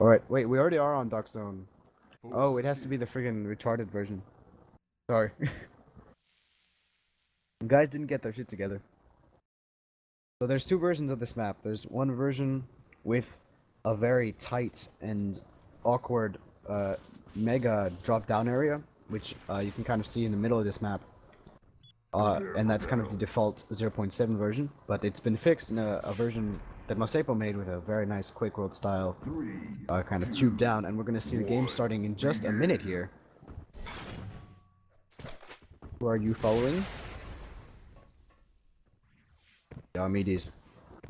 Alright, wait, we already are on Dark Zone. Oh, it has to be the friggin' retarded version. Sorry. Guys didn't get their shit together. So there's two versions of this map. There's one version with a very tight and awkward mega drop-down area, which you can kind of see in the middle of this map. And that's kind of the default 0.7 version, but it's been fixed in a version that Masepo made with a very nice Quake World style kind of tube down, and we're going to see the game starting in just a minute here. Who are you following? Diomedes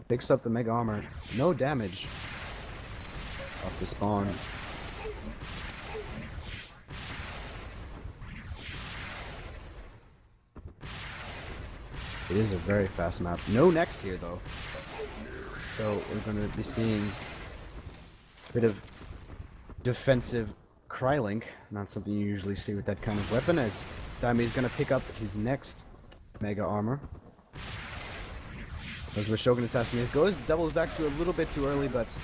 picks up the mega armor. No damage off the spawn. It is a very fast map. No necks here though. So we're going to be seeing a bit of defensive Krylink. Not something you usually see with that kind of weapon, as Diomedes is going to pick up his next mega armor. Goes where Shogun Assassin is. Doubles back to a little bit too early, but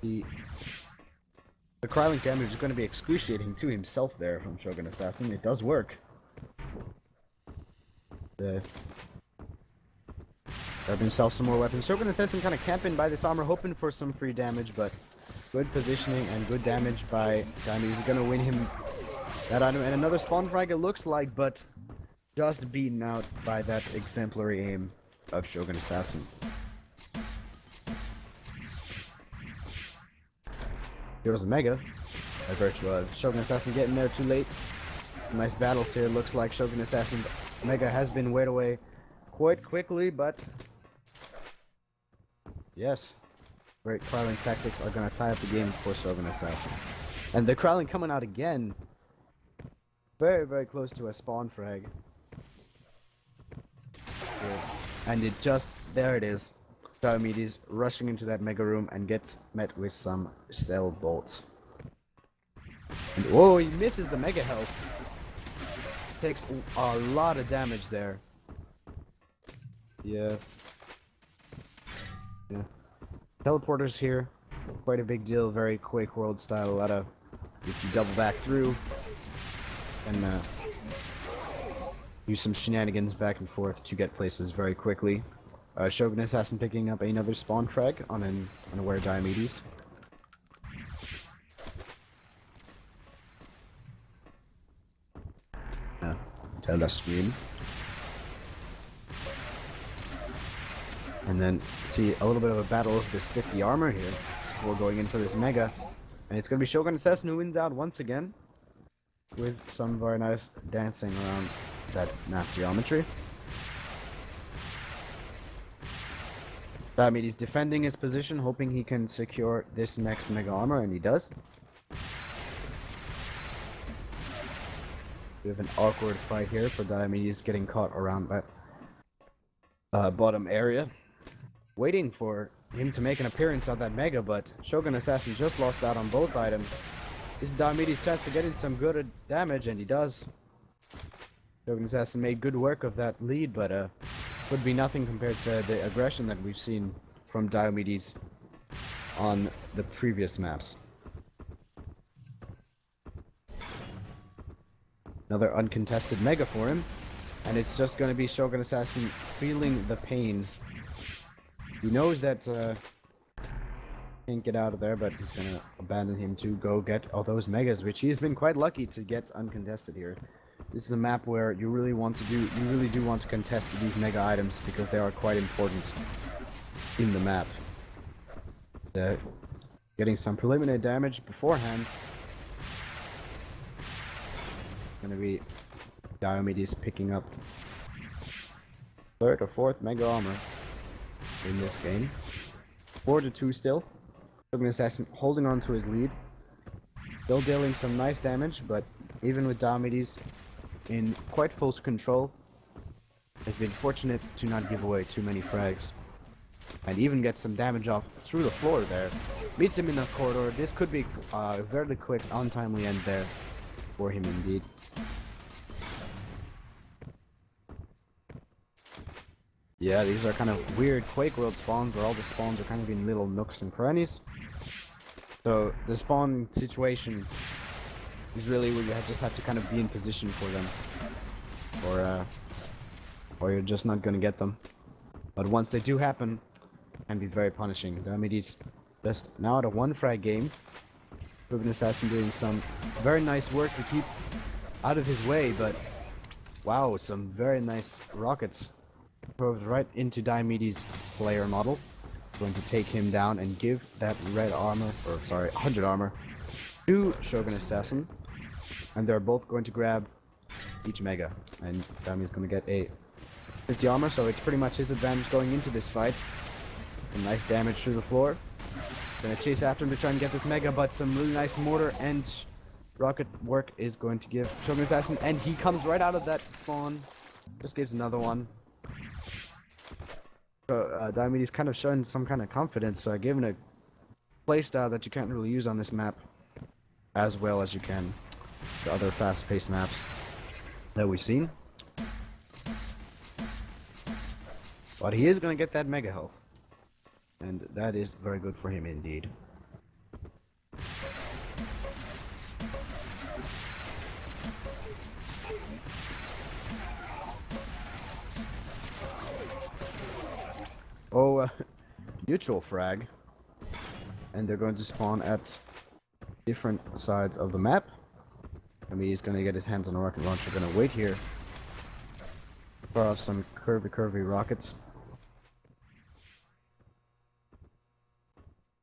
the Krylink damage is going to be excruciating to himself there from Shogun Assassin. It does work. Grab himself some more weapons. Shogun Assassin kind of camping by this armor, hoping for some free damage, but good positioning and good damage by Diomedes is going to win him that item. And another spawn frag it looks like, but just beaten out by that exemplary aim of Shogun Assassin. Here's a Mega, by virtue of Shogun Assassin getting there too late. Nice battles here. Looks like Shogun Assassin's Mega has been weighed away quite quickly, but yes, great Krylink tactics are going to tie up the game for Shogun Assassin. And the Krylink coming out again. Very, very close to a spawn frag. And it just, there it is. Diomedes rushing into that mega room and gets met with some cell bolts. And whoa, he misses the mega health. Takes a lot of damage there. Yeah. Teleporters here, quite a big deal, very Quake World style. A lot of, if you double back through, and use some shenanigans back and forth to get places very quickly. Shogun Assassin picking up another spawn frag on an unaware Diomedes. Telescreen. And then see a little bit of a battle of this 50 armor here before going in for this mega. And it's going to be Shogun Assassin who wins out once again with some very nice dancing around that map geometry. Diomedes defending his position, hoping he can secure this next mega armor, and he does. We have an awkward fight here for Diomedes getting caught around that bottom area. Waiting for him to make an appearance on that mega, but Shogun Assassin just lost out on both items. This is Diomedes' chance to get in some good damage, and he does. Shogun Assassin made good work of that lead, but would be nothing compared to the aggression that we've seen from Diomedes on the previous maps. Another uncontested mega for him, and it's just going to be Shogun Assassin feeling the pain. He knows that can't get out of there, but he's going to abandon him to go get all those megas, which he has been quite lucky to get uncontested here. This is a map where you really do want to contest these mega items because they are quite important in the map. Getting some preliminary damage beforehand. Gonna be Diomedes picking up third or fourth mega armor in this game. 4-2 still. Shogun Assassin holding on to his lead. Still dealing some nice damage, but even with Diomedes in quite full control, has been fortunate to not give away too many frags. And even get some damage off through the floor there. Meets him in the corridor. This could be a very quick, untimely end there for him indeed. Yeah, these are kind of weird Quake World spawns where all the spawns are kind of in little nooks and crannies. So the spawn situation is really where you just have to kind of be in position for them, or you're just not gonna get them. But once they do happen, it can be very punishing. Diomedes just now at a 1-frag game. Ruben Assassin doing some very nice work to keep out of his way, but wow, some very nice rockets probed right into Diomedes' player model. Going to take him down and give that red armor, or sorry, 100 armor, to Shogun Assassin. And they're both going to grab each mega. And Diomedes is going to get a 50 armor, so it's pretty much his advantage going into this fight. Some nice damage through the floor. Gonna chase after him to try and get this mega, but some really nice mortar and rocket work is going to give Shogun Assassin, and he comes right out of that spawn. Just gives another one. So Diomedes kind of showing some kind of confidence, given a playstyle that you can't really use on this map as well as you can the other fast-paced maps that we've seen. But he is going to get that mega health, and that is very good for him indeed. Oh, neutral frag. And they're going to spawn at different sides of the map. I mean, he's going to get his hands on a rocket launcher. Going to wait here. Fire off some curvy rockets.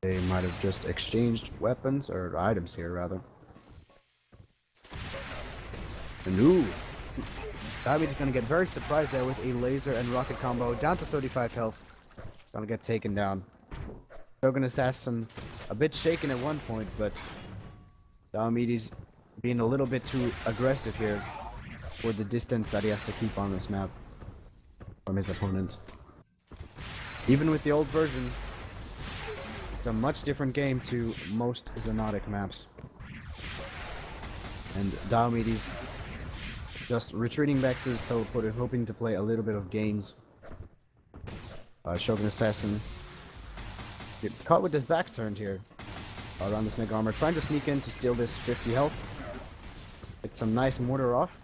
They might have just exchanged weapons, or items here, rather. And ooh! Diomedes is going to get very surprised there with a laser and rocket combo. Down to 35 health. Gonna get taken down. Shogun Assassin a bit shaken at one point, but Diomedes being a little bit too aggressive here for the distance that he has to keep on this map from his opponent. Even with the old version, it's a much different game to most XONOTIC maps. And Diomedes just retreating back to his teleporter, hoping to play a little bit of games. Shogun Assassin get caught with his back turned here around this mega armor, trying to sneak in to steal this 50 health. It's some nice mortar off,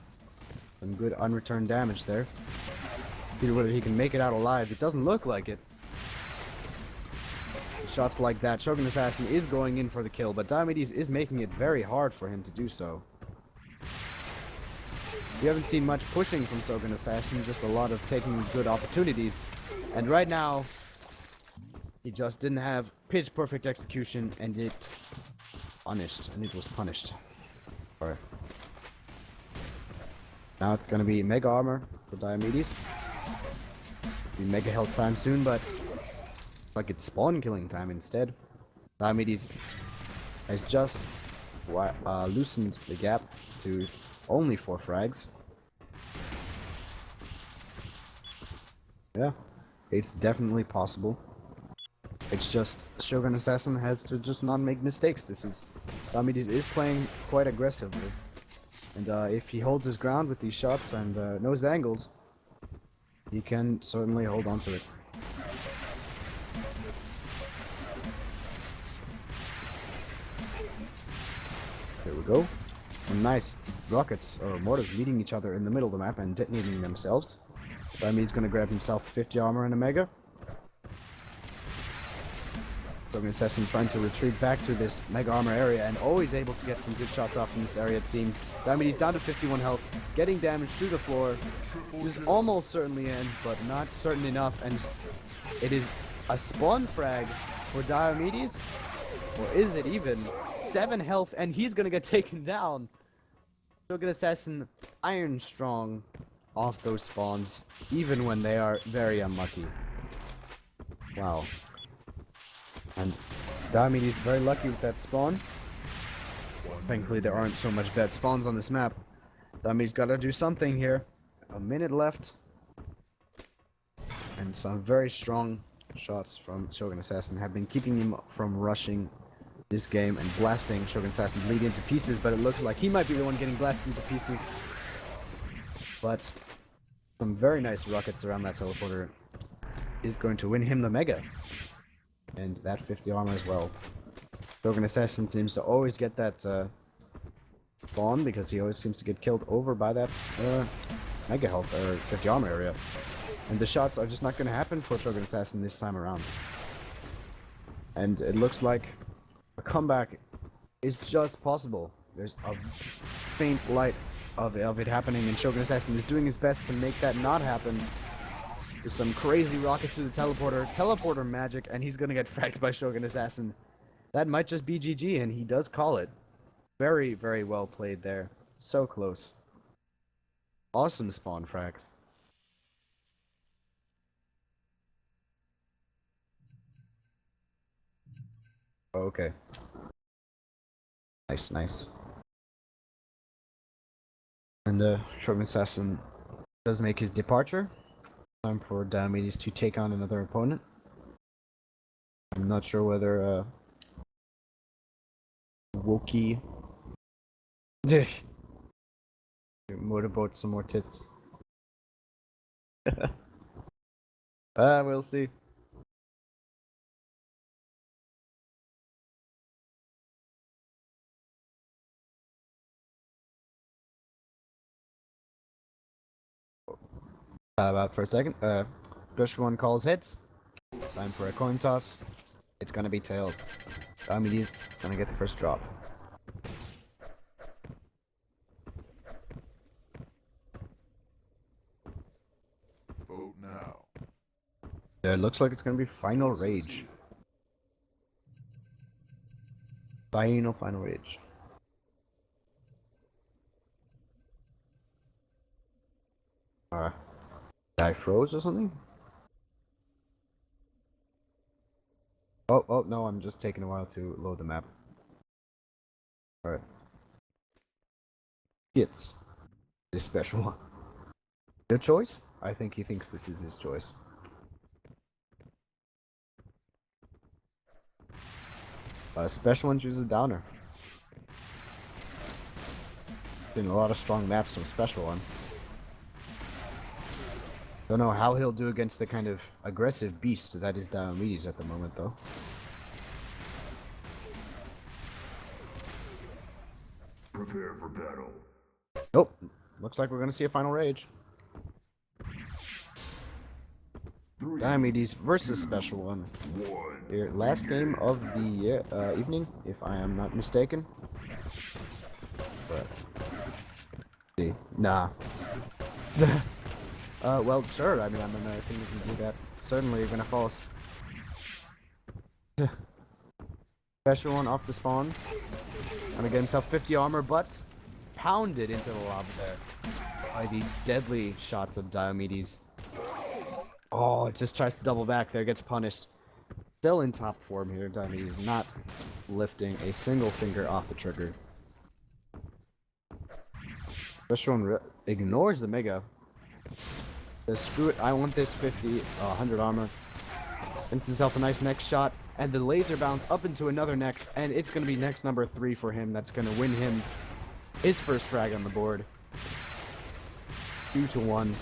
some good unreturned damage there. See whether he can make it out alive. It doesn't look like it. Shots like that, Shogun Assassin is going in for the kill, but Diomedes is making it very hard for him to do so. We haven't seen much pushing from Shogun Assassin, just a lot of taking good opportunities. And right now, he just didn't have pitch perfect execution, and it was punished. Alright. Now it's gonna be mega armor for Diomedes. Be mega health time soon, but like it's spawn killing time instead. Diomedes has just loosened the gap to only 4 frags. Yeah. It's definitely possible. It's just Shogun Assassin has to just not make mistakes. Diomedes is playing quite aggressively. And if he holds his ground with these shots and knows the angles, he can certainly hold on to it. There we go. Some nice rockets or mortars meeting each other in the middle of the map and detonating themselves. Diomedes gonna grab himself 50 armor and a mega. Shogun Assassin trying to retreat back to this mega armor area and always able to get some good shots off in this area, it seems. Diomedes down to 51 health, getting damage through the floor. This is almost certainly in, but not certain enough, and it is a spawn frag for Diomedes. Or is it even? 7 health, and he's gonna get taken down. Shogun Assassin iron strong off those spawns, even when they are very unlucky. Wow. And Diomedes very lucky with that spawn. Thankfully there aren't so much bad spawns on this map. Diomedes gotta do something here. A minute left. And some very strong shots from Shogun Assassin have been keeping him from rushing this game and blasting Shogun Assassin bleed into pieces, but it looks like he might be the one getting blasted into pieces. But some very nice rockets around that teleporter is going to win him the Mega. And that 50 armor as well. Shogun Assassin seems to always get that spawn because he always seems to get killed over by that Mega health or 50 armor area. And the shots are just not going to happen for Shogun Assassin this time around. And it looks like a comeback is just possible. There's a faint light of it happening, and Shogun Assassin is doing his best to make that not happen. There's some crazy rockets to the teleporter magic, and he's gonna get fragged by Shogun Assassin. That might just be GG, and he does call it. Very, very well played there. So close. Awesome spawn frags. Okay. Nice, nice. And Shogun Assassin does make his departure. Time for Diomedes to take on another opponent. I'm not sure whether Wookie motorboat some more tits. We'll see. About for a second. Bush one calls heads. Time for a coin toss. It's gonna be tails. Diomedes gonna get the first drop. Vote now. It looks like it's gonna be final rage. Final rage. I froze or something? Oh, no, I'm just taking a while to load the map. Alright. It's this special one. Your choice? I think he thinks this is his choice. Special one chooses Downer. Been a lot of strong maps from special one. Don't know how he'll do against the kind of aggressive beast that is Diomedes at the moment, though. Prepare for battle. Nope. Looks like we're gonna see a final rage. Diomedes versus special one. Here, last game of the evening, if I am not mistaken. But see, nah. Well, sure. I mean, I think we can do that. Certainly, you're gonna fall. Special one off the spawn. Gonna get himself 50 armor, but pounded into the lava there by the deadly shots of Diomedes. Oh, it just tries to double back there, gets punished. Still in top form here. Diomedes not lifting a single finger off the trigger. Special one ignores the Mega. Says, screw it, I want this 100 armor. Gets himself a nice next shot, and the laser bounce up into another next, and it's going to be next number 3 for him. That's going to win him his first frag on the board. 2-1.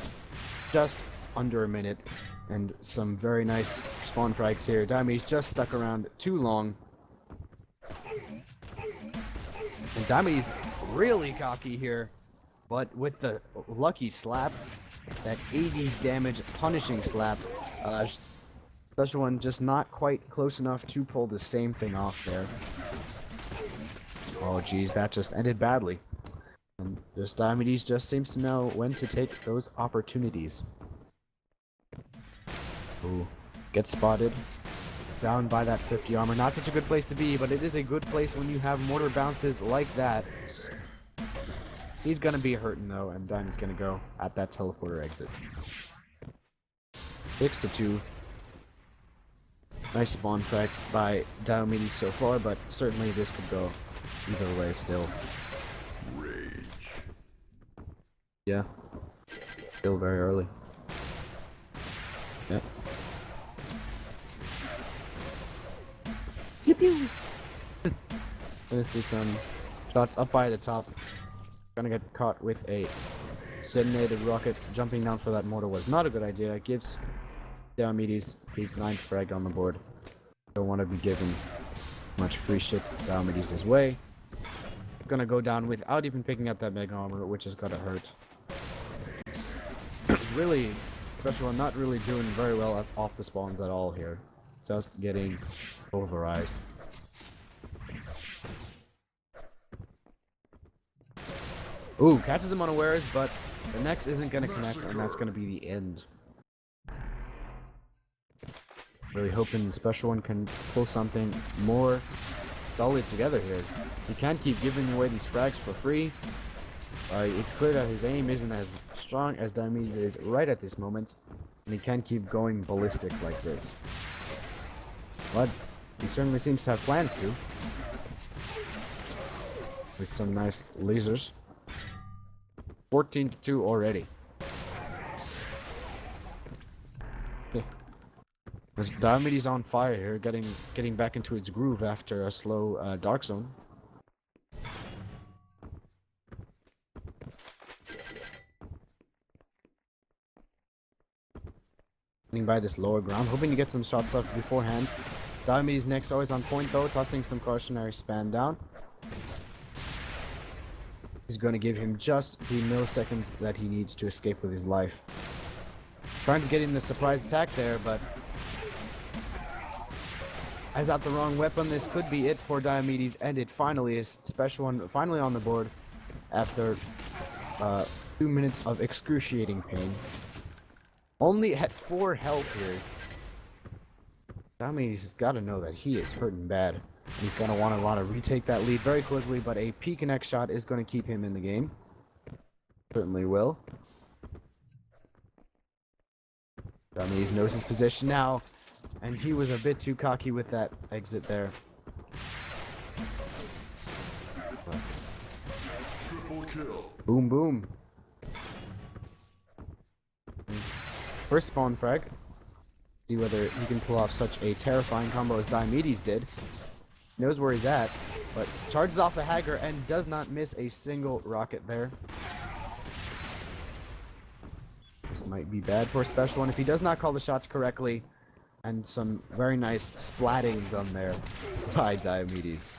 Just under a minute, and some very nice spawn frags here. Diomedes just stuck around too long. And Diomedes really cocky here, but with the lucky slap, that 80 damage punishing slap, special one just not quite close enough to pull the same thing off there. Oh geez, that just ended badly. And this Diomedes just seems to know when to take those opportunities. Ooh, gets spotted. Down by that 50 armor. Not such a good place to be, but it is a good place when you have mortar bounces like that. He's gonna be hurting though, and Diomedes gonna go at that teleporter exit. 6-2. Nice spawn frags by Diomedes so far, but certainly this could go either way still. Rage. Yeah. Still very early. Yep. Pew pew. Gonna see some shots up by the top. Gonna get caught with a detonated rocket. Jumping down for that mortar was not a good idea. It gives Diomedes, he's 9th frag on the board. Don't want to be given much free shit Diomedes' way. Gonna go down without even picking up that Mega Armor, which is gonna hurt. Really, Special One not really doing very well off the spawns at all here. Just getting pulverized. Ooh, catches him unawares, but the next isn't gonna connect, and that's gonna be the end. Really hoping the Special One can pull something more solid together here. He can't keep giving away these frags for free. It's clear that his aim isn't as strong as Diomedes is right at this moment, and he can't keep going ballistic like this. But he certainly seems to have plans to. With some nice lasers. 14-2 already. As Diomedes on fire here, getting back into its groove after a slow Dark Zone. By this lower ground, hoping to get some shots off beforehand. Diomedes next, always on point though, tossing some cautionary span down. He's going to give him just the milliseconds that he needs to escape with his life. Trying to get in the surprise attack there, but has out the wrong weapon. This could be it for Diomedes, and it finally is. Special One finally on the board after 2 minutes of excruciating pain. Only at 4 health here. Diomedes has got to know that he is hurting bad. He's going to want to retake that lead very quickly, but a P-Connect shot is going to keep him in the game. Certainly will. Diomedes knows his position now, and he was a bit too cocky with that exit there. Triple kill. Boom, boom. First spawn frag. See whether he can pull off such a terrifying combo as Diomedes did. Knows where he's at, but charges off the Hagger and does not miss a single rocket there. This might be bad for a Special One if he does not call the shots correctly. And some very nice splatting done there by Diomedes.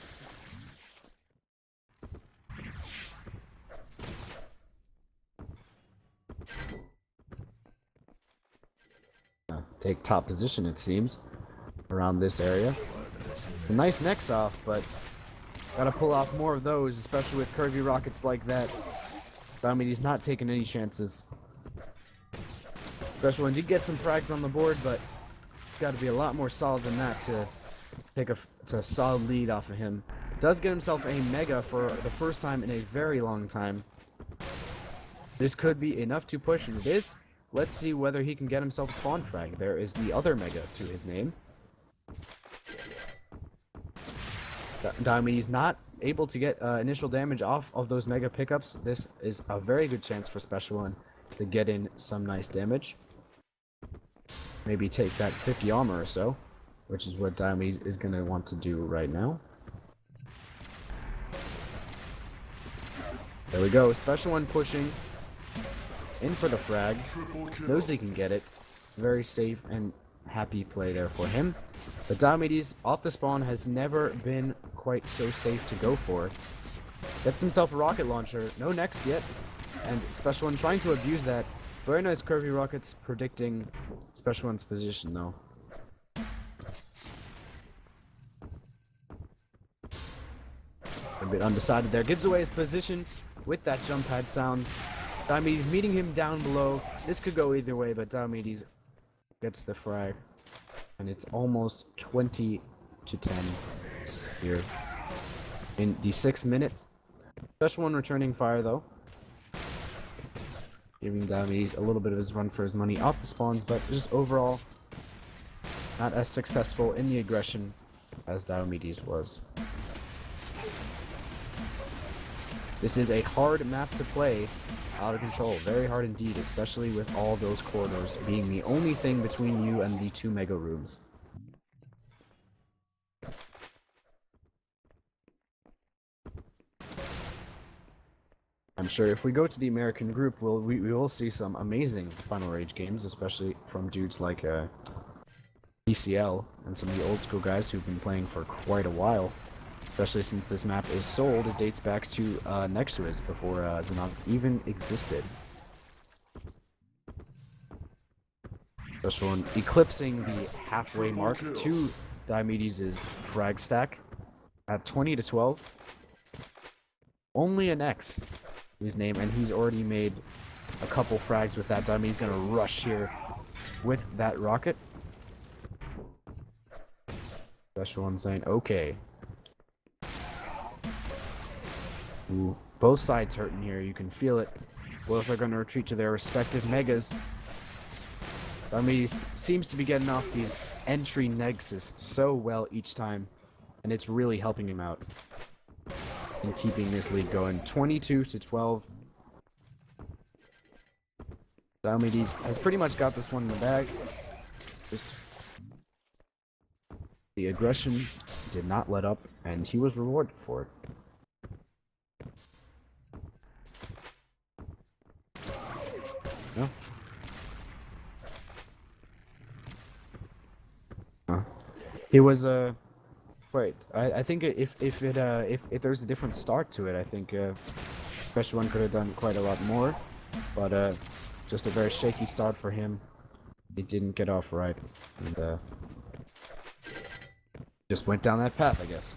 Take top position, it seems, around this area. A nice necks off, but gotta pull off more of those, especially with curvy rockets like that. Diomedes not taking any chances. Special One did get some frags on the board, but gotta be a lot more solid than that to take a solid lead off of him. Does get himself a Mega for the first time in a very long time. This could be enough to push, and it is. Let's see whether he can get himself a spawn frag. There is the other Mega to his name. Diomedes not able to get initial damage off of those Mega pickups. This is a very good chance for Special One to get in some nice damage. Maybe take that 50 armor or so, which is what Diomedes is going to want to do right now. There we go. Special One pushing in for the frag. Knows he can get it. Very safe and happy play there for him. But Diomedes off the spawn has never been quite so safe to go for. Gets himself a rocket launcher. No next yet. And Special One trying to abuse that. Very nice curvy rockets predicting Special One's position though. A bit undecided there. Gives away his position with that jump pad sound. Diomedes meeting him down below. This could go either way, but Diomedes gets the frag. And it's almost 20-10 here in the 6th minute. Special One returning fire though. Giving Diomedes a little bit of his run for his money off the spawns, but just overall not as successful in the aggression as Diomedes was. This is a hard map to play out of control. Very hard indeed, especially with all those corridors being the only thing between you and the 2 Mega rooms. I'm sure if we go to the American group, we will see some amazing Final Rage games, especially from dudes like PCL and some of the old school guys who've been playing for quite a while. Especially since this map is sold, it dates back to next to us before XONOTIC even existed. Special one eclipsing the halfway mark to Diomedes' frag stack at 20 to 12. Only an X to his name, and he's already made a couple frags with that. Diomedes gonna rush here with that rocket. Special one saying, okay. Ooh, both sides hurting here, you can feel it. Well, if they're gonna retreat to their respective megas. Diomedes seems to be getting off these entry nexus so well each time, and it's really helping him out in keeping this lead going. 22 to 12. Diomedes has pretty much got this one in the bag. Just the aggression did not let up, and he was rewarded for it. No. He was wait. I think if there's a different start to it, I think Special One could have done quite a lot more, but just a very shaky start for him. He didn't get off right, and just went down that path, I guess.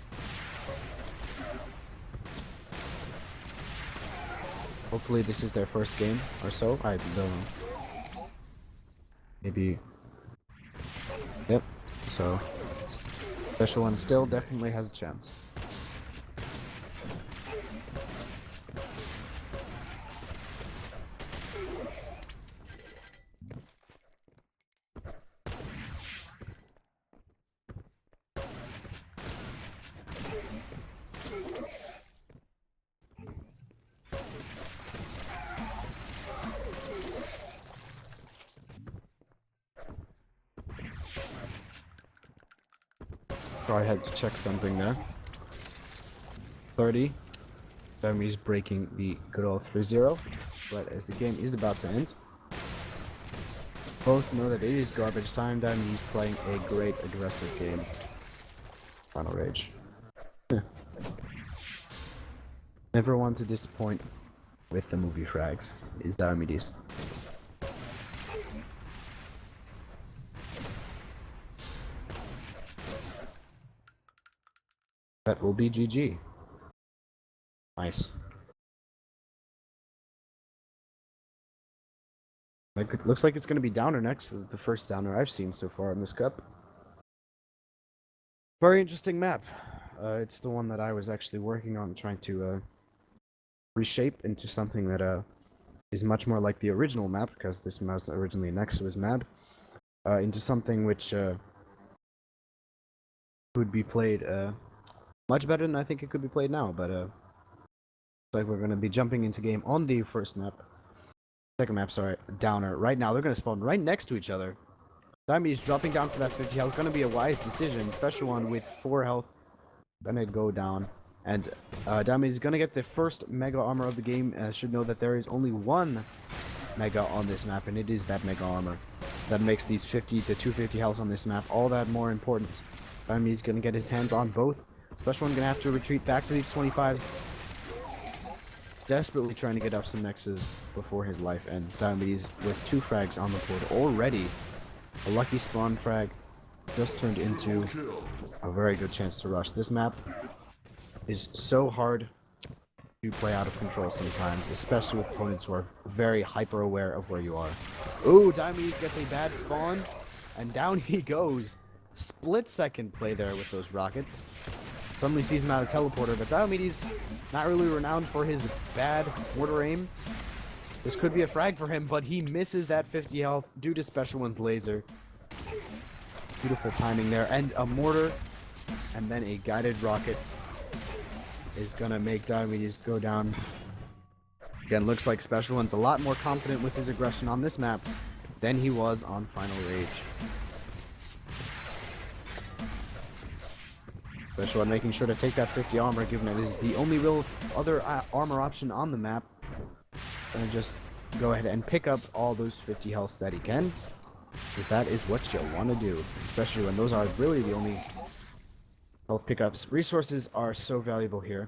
Hopefully this is their first game or so. I don't know. Maybe. Yep. So, Special One still definitely has a chance. I had to check something there. 30. Diomedes breaking the good old 3-0. But as the game is about to end, both know that it is garbage time. Diomedes playing a great aggressive game. Final Rage. Never one to disappoint with the movie frags is Diomedes. That will be GG. Nice. Like, it looks like it's going to be Downer next. This is the first Downer I've seen so far in this cup. Very interesting map. It's the one that I was actually working on trying to reshape into something that is much more like the original map, because this was originally next to his map, into something which would be played much better than I think it could be played now, but looks like we're going to be jumping into game on the first map. Second map, sorry, Downer. Right now, they're going to spawn right next to each other. Diomedes dropping down for that 50 health. Going to be a wise decision. Special One with 4 health. Gonna go down. And Diomedes is going to get the first mega armor of the game. Should know that there is only one mega on this map, and it is that mega armor. That makes these 50 to 250 health on this map all that more important. Diomedes is going to get his hands on both. Special One gonna have to retreat back to these 25s. Desperately trying to get up some nexus before his life ends. Diomedes with 2 frags on the board already. A lucky spawn frag just turned into a very good chance to rush. This map is so hard to play out of control sometimes, especially with opponents who are very hyper aware of where you are. Ooh, Diomedes gets a bad spawn, and down he goes. Split second play there with those rockets. Suddenly sees him out of teleporter, but Diomedes not really renowned for his bad mortar aim. This could be a frag for him, but he misses that 50 health due to Special One's laser. Beautiful timing there, and a mortar, and then a guided rocket is gonna make Diomedes go down. Again, looks like Special One's a lot more confident with his aggression on this map than he was on Final Rage. Special One making sure to take that 50 armor, given it is the only real other armor option on the map. gonna just go ahead and pick up all those 50 health that he can, because that is what you want to do, especially when those are really the only health pickups. Resources are so valuable here,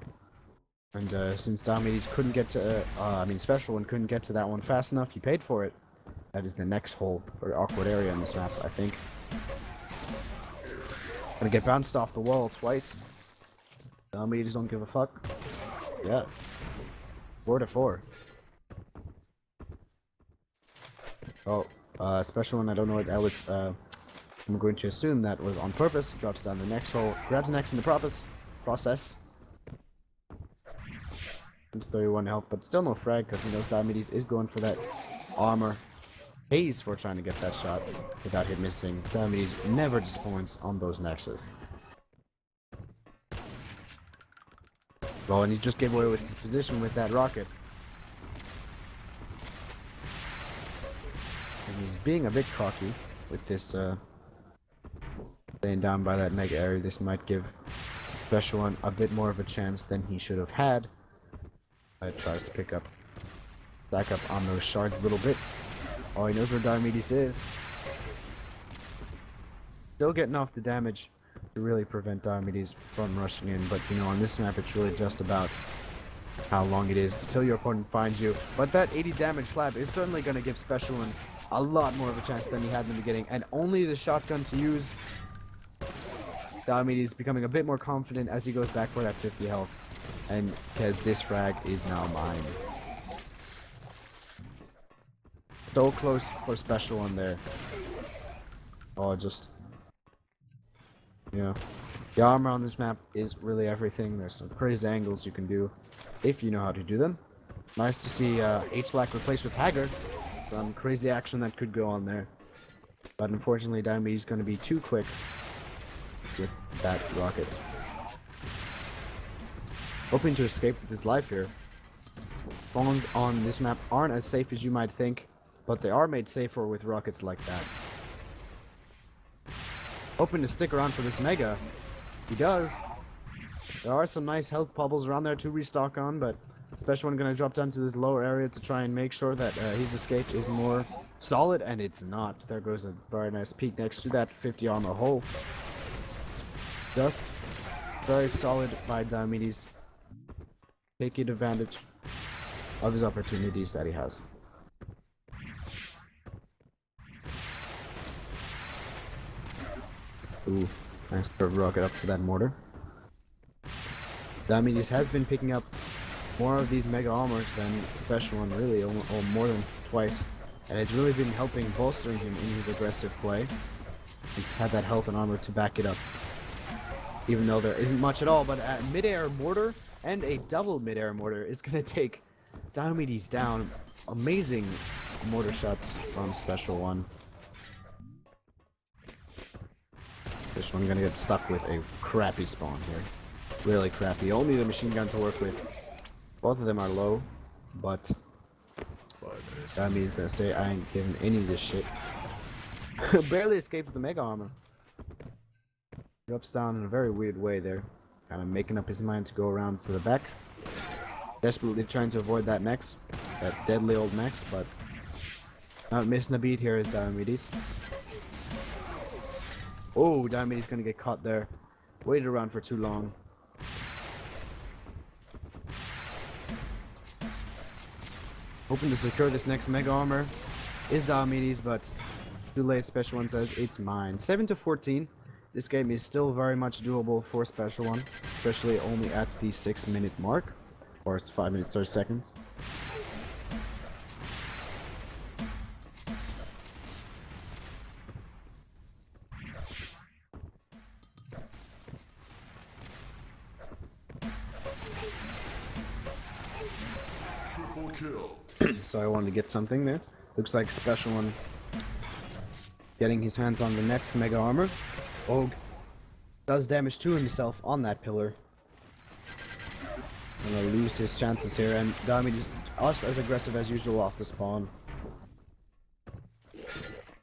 and since Diomedes couldn't get to, Special One couldn't get to that one fast enough, he paid for it. That is the next hole, or awkward area in this map, I think. Gonna get bounced off the wall twice. Diomedes don't give a fuck. Yeah. 4-4. Oh, Special One, I don't know what that was, I'm going to assume that was on purpose. Drops down the next hole, grabs the next in the process. 31 health, but still no frag, because he knows Diomedes is going for that armor. Pays for trying to get that shot without him missing. Diomedes never disappoints on those nexus. Well, and he just gave away with his position with that rocket. And he's being a bit cocky with this, staying down by that mega area. This might give Special One a bit more of a chance than he should have had. Tries to pick up, stack up on those shards a little bit. Oh, he knows where Diomedes is. Still getting off the damage to really prevent Diomedes from rushing in, but you know, on this map it's really just about how long it is until your opponent finds you. But that 80 damage slab is certainly going to give Special One a lot more of a chance than he had in the beginning, and only the shotgun to use. Diomedes becoming a bit more confident as he goes back for that 50 health, and because this frag is now mine. So close for Special One there. Oh, just... yeah. The armor on this map is really everything. There's some crazy angles you can do if you know how to do them. Nice to see H-Lack replaced with Haggard. Some crazy action that could go on there. But unfortunately, Diomedes is going to be too quick with that rocket. Hoping to escape with his life here. Spawns on this map aren't as safe as you might think, but they are made safer with rockets like that. Hoping to stick around for this mega. He does. There are some nice health bubbles around there to restock on, but Special One gonna drop down to this lower area to try and make sure that his escape is more solid, and it's not. There goes a very nice peek next to that 50 armor hole. Just very solid by Diomedes, taking advantage of his opportunities that he has. Ooh, nice curved rocket up to that mortar. Diomedes has been picking up more of these mega armors than Special One, really, or more than twice. And it's really been helping bolstering him in his aggressive play. He's had that health and armor to back it up. Even though there isn't much at all, but a mid-air mortar and a double mid-air mortar is going to take Diomedes down. Amazing mortar shots from Special One. This one gonna get stuck with a crappy spawn here. Really crappy. Only the machine gun to work with. Both of them are low, but Diomedes gonna say I ain't giving any of this shit. Barely escaped with the mega armor. Drops down in a very weird way there. Kind of making up his mind to go around to the back. Desperately trying to avoid that next. That deadly old next, but not missing a beat here is Diomedes. Oh, Diomedes gonna get caught there. Waited around for too long. Hoping to secure this next mega armor is Diomedes, but too late. Special One says it's mine. 7-14. This game is still very much doable for Special One, especially only at the 6-minute mark, or 5 minutes or seconds. Triple kill. So I wanted to get something there. Looks like Special One getting his hands on the next mega armor. Oh, does damage to himself on that pillar. Gonna lose his chances here, and Diomedes just as aggressive as usual off the spawn.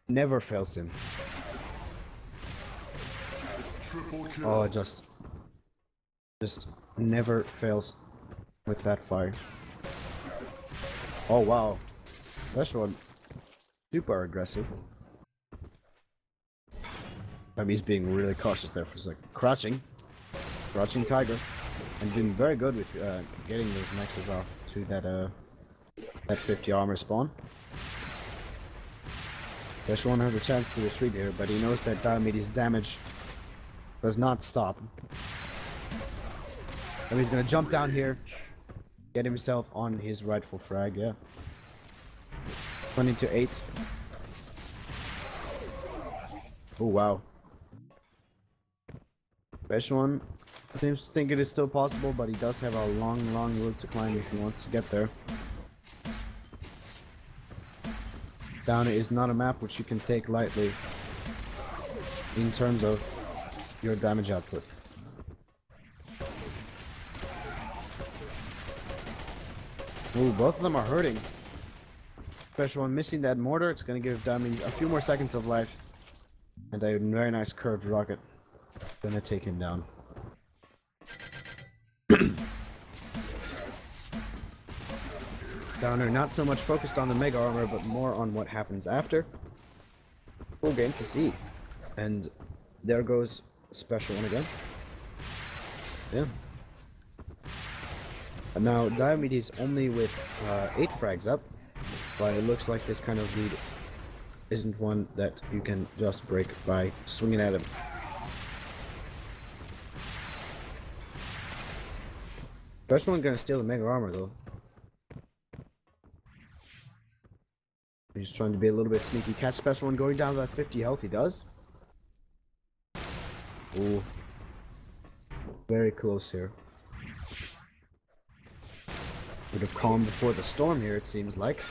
Never fails him. Triple kill. Oh, just never fails with that fire. Oh wow. Special one. Super aggressive. I mean, he's being really cautious there for a second. Crouching. Crouching tiger. And doing very good with getting those nexus off to that 50 armor spawn. Special one has a chance to retreat here, but he knows that Diomedes' damage does not stop. So he's gonna jump down here, get himself on his rightful frag, yeah. 20 to 8. Oh wow. Special one seems to think it is still possible, but he does have a long, long road to climb if he wants to get there. Downer is not a map which you can take lightly in terms of your damage output. Ooh, both of them are hurting. Special one missing that mortar. It's gonna give Downer a few more seconds of life. And a very nice curved rocket. Gonna take him down. Downer not so much focused on the mega armor, but more on what happens after. Cool game to see. And there goes Special one again. Yeah. And now Diomedes only with 8 frags up, but it looks like this kind of lead isn't one that you can just break by swinging at him. Special one gonna steal the mega armor though. He's trying to be a little bit sneaky. Catch Special one going down to that 50 health. He does. Ooh. Very close here. Bit of calm before the storm here, it seems like.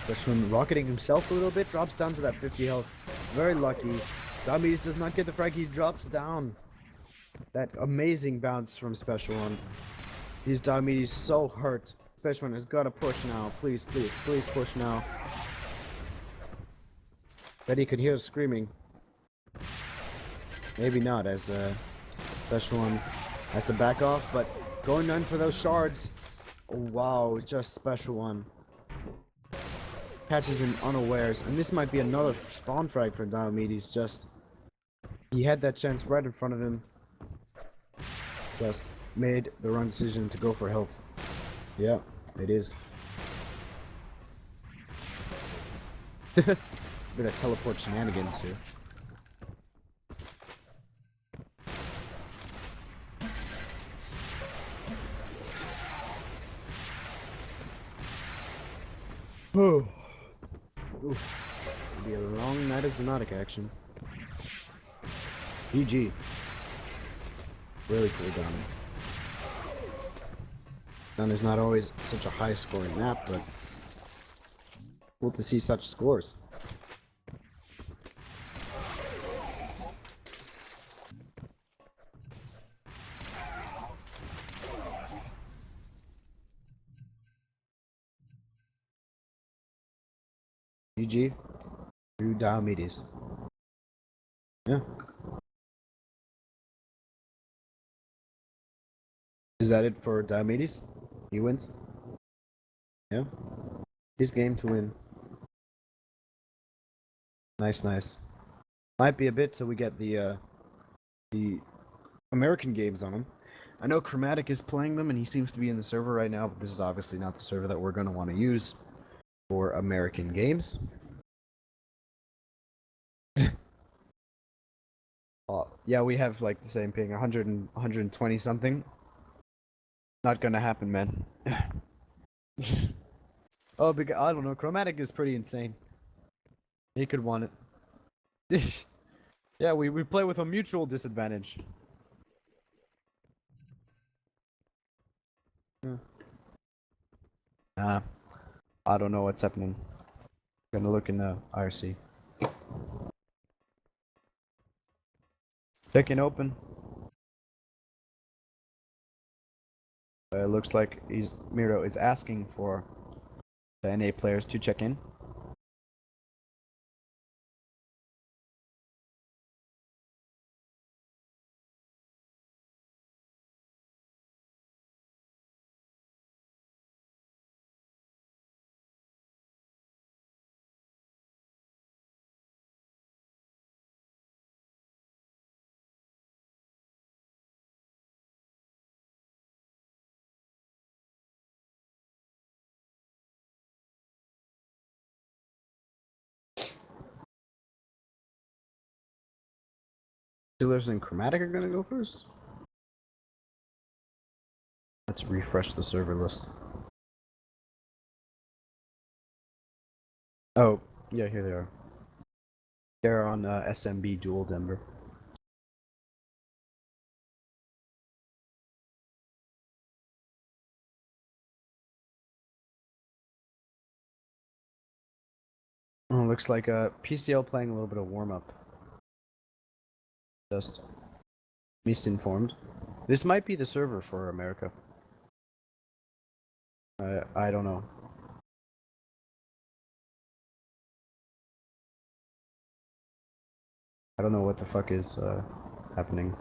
Special one rocketing himself a little bit. Drops down to that 50 health. Very lucky. Diomedes does not get the frag. He drops down. That amazing bounce from Special one. He's Diomedes so hurt. Special one has got to push now. Please, please, please push now. Bet he could hear screaming. Maybe not, as Special one has to back off, but going in for those shards. Oh, wow, just Special one. Catches him unawares, and this might be another spawn frag for Diomedes. Just he had that chance right in front of him. Just made the wrong decision to go for health. Yeah, it is. Bit of teleport shenanigans here. Oh. Oof. It'll be a long night of XONOTIC action. GG. Really cool down. And there's not always such a high scoring map, but cool to see such scores. GG to Diomedes. Yeah. Is that it for Diomedes? He wins? Yeah. His game to win. Nice, nice. Might be a bit till we get the American games on him. I know Chromatic is playing them and he seems to be in the server right now, but this is obviously not the server that we're going to want to use for American games. Yeah, we have like the same ping, 100 and 120 something. Not gonna happen, man. Oh, because I don't know. Chromatic is pretty insane. He could want it. Yeah, we play with a mutual disadvantage. Nah, I don't know what's happening. Gonna look in the IRC. Checking open. It looks like Miro is asking for the NA players to check in. Steelers and Chromatic are gonna go first. Let's refresh the server list. Oh, yeah, here they are. They're on SMB Dual Denver. Oh, looks like PCL playing a little bit of warm up. Just misinformed. This might be the server for America. I don't know. I don't know what the fuck is happening.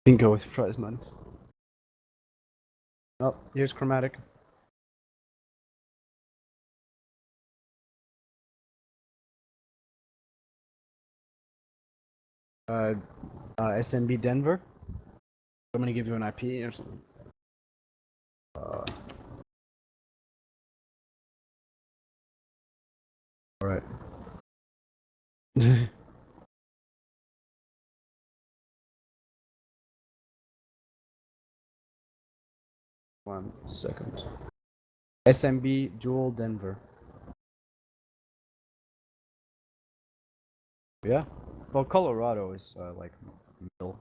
Can go with prize money. Oh, here's Chromatic. SMB Denver. I'm gonna give you an IP or something. All right. 1 second. SMB Dual Denver. Yeah. Well, Colorado is like middle.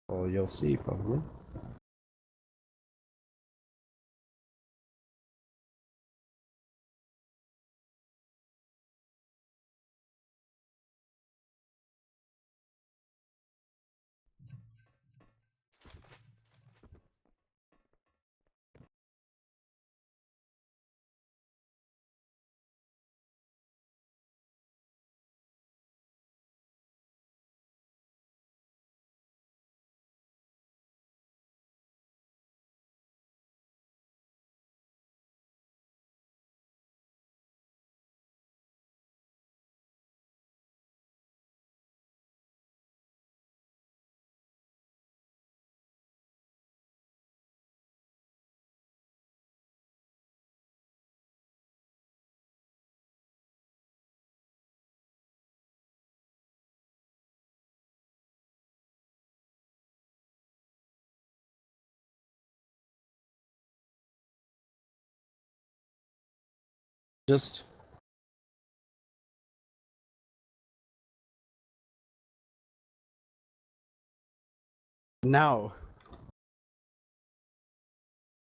Well, you'll see probably. Just now.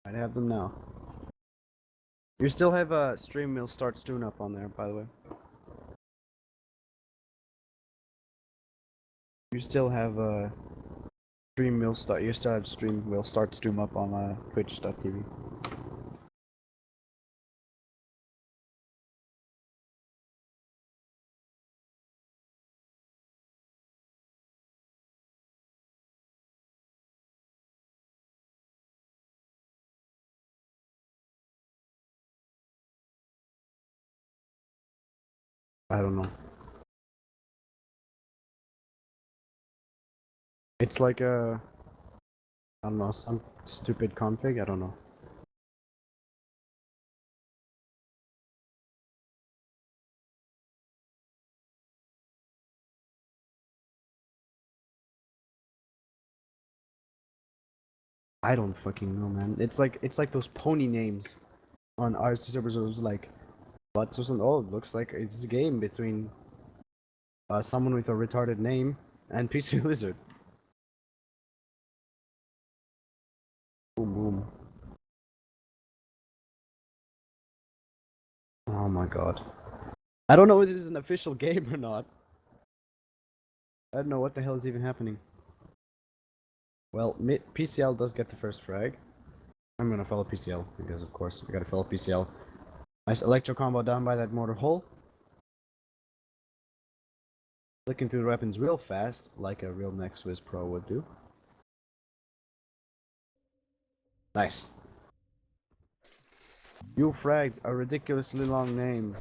I'd have them now. You still have stream will start stewing up on there, by the way. You still have stream will start. You still have stream will start stream up on Twitch.tv. I don't know. It's like a, I don't know, some stupid config. I don't know. I don't fucking know, man. It's like those pony names on RC servers. It was like, what's or something. Oh, it looks like it's a game between someone with a retarded name and PC Lizard. Boom boom. Oh my god. I don't know if this is an official game or not. I don't know what the hell is even happening. Well, PCL does get the first frag. I'm gonna follow PCL because, of course, we gotta follow PCL. Nice electro combo down by that mortar hole. Flicking through the weapons real fast, like a real Next Swiss Pro would do. Nice. You fragged, a ridiculously long name.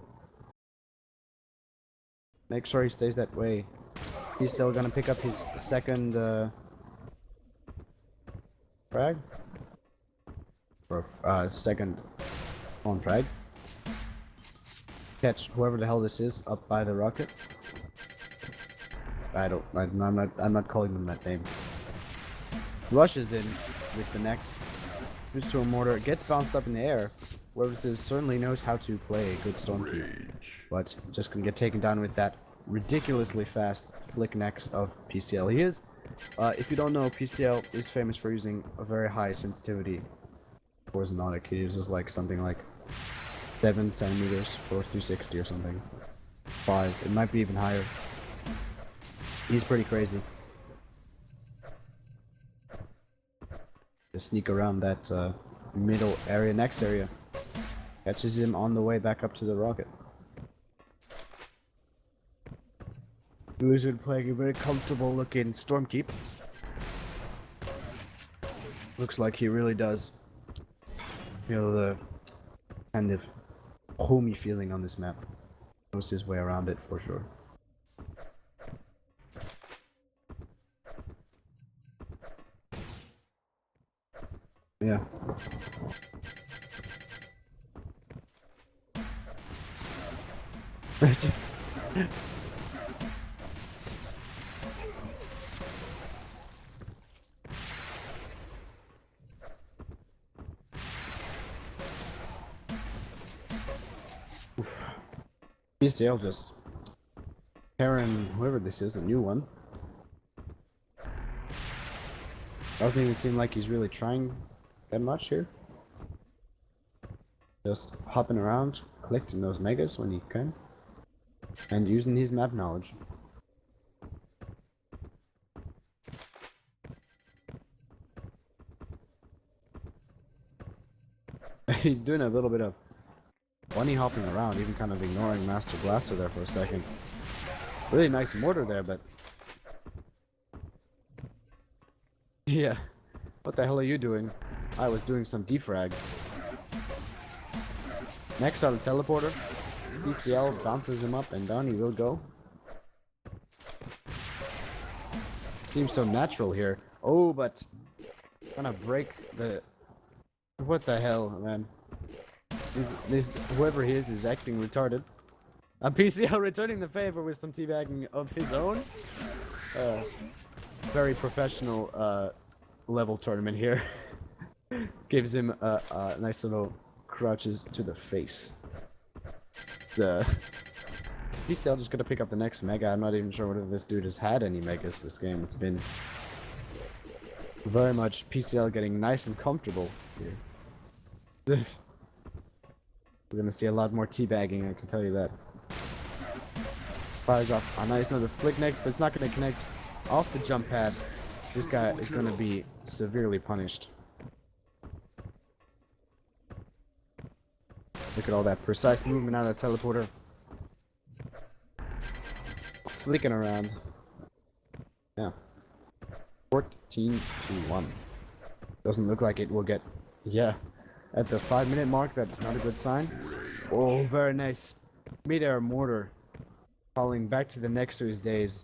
Make sure he stays that way. He's still gonna pick up his second frag? Or second on frag. Catch whoever the hell this is up by the rocket. I'm not calling them that name. Rushes in with the next. Moves to a mortar, gets bounced up in the air. Whoever this is certainly knows how to play a good Stormkeep. But just gonna get taken down with that ridiculously fast flick next of PCL. He is, if you don't know, PCL is famous for using a very high sensitivity for XONOTIC. He uses like something like 7 centimeters for 360 or something. 5, it might be even higher. He's pretty crazy. Just sneak around that middle area, next area. Catches him on the way back up to the rocket. Lizard playing a very comfortable looking Stormkeep. Looks like he really does feel the kind of homey feeling on this map. Knows his way around it for sure. Yeah. PCL just tearing whoever this is, a new one. Doesn't even seem like he's really trying that much here. Just hopping around, collecting those megas when he can, and using his map knowledge. He's doing a little bit of bunny hopping around, even kind of ignoring Master Blaster there for a second. Really nice mortar there, but yeah. What the hell are you doing? I was doing some defrag. Next on the teleporter, PCL bounces him up and down he will go. Seems so natural here. Oh, but gonna break the... What the hell, man? Whoever he is acting retarded. PCL returning the favor with some teabagging of his own. Very professional level tournament here. Gives him a nice little crouches to the face. PCL just gonna pick up the next mega. I'm not even sure whether this dude has had any megas this game. It's been very much PCL getting nice and comfortable here. We're gonna see a lot more teabagging, I can tell you that. Fires off a nice another flick next, but it's not gonna connect off the jump pad. This guy is gonna be severely punished. Look at all that precise movement out of the teleporter. Flicking around. Yeah. 14-1. Doesn't look like it will get... Yeah. At the 5-minute mark, that's not a good sign. Oh, very nice. Mid-air mortar. Falling back to the next to his days.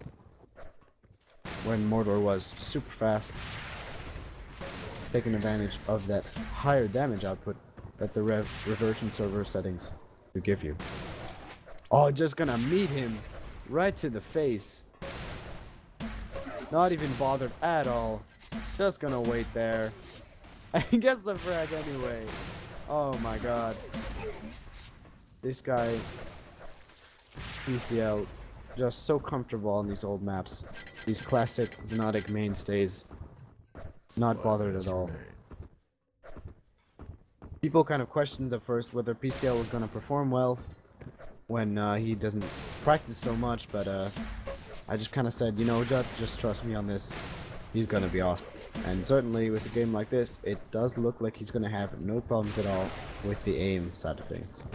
When mortar was super fast. Taking advantage of that higher damage output that the reversion server settings will give you. Oh, just gonna meet him right to the face. Not even bothered at all. Just gonna wait there. And gets the frag anyway. Oh my god. This guy, PCL, just so comfortable on these old maps. These classic XONOTIC mainstays. Not bothered at all. People kind of questioned at first whether PCL was going to perform well when he doesn't practice so much, but I just kind of said, you know, just trust me on this. He's going to be awesome. And certainly with a game like this, it does look like he's going to have no problems at all with the aim side of things.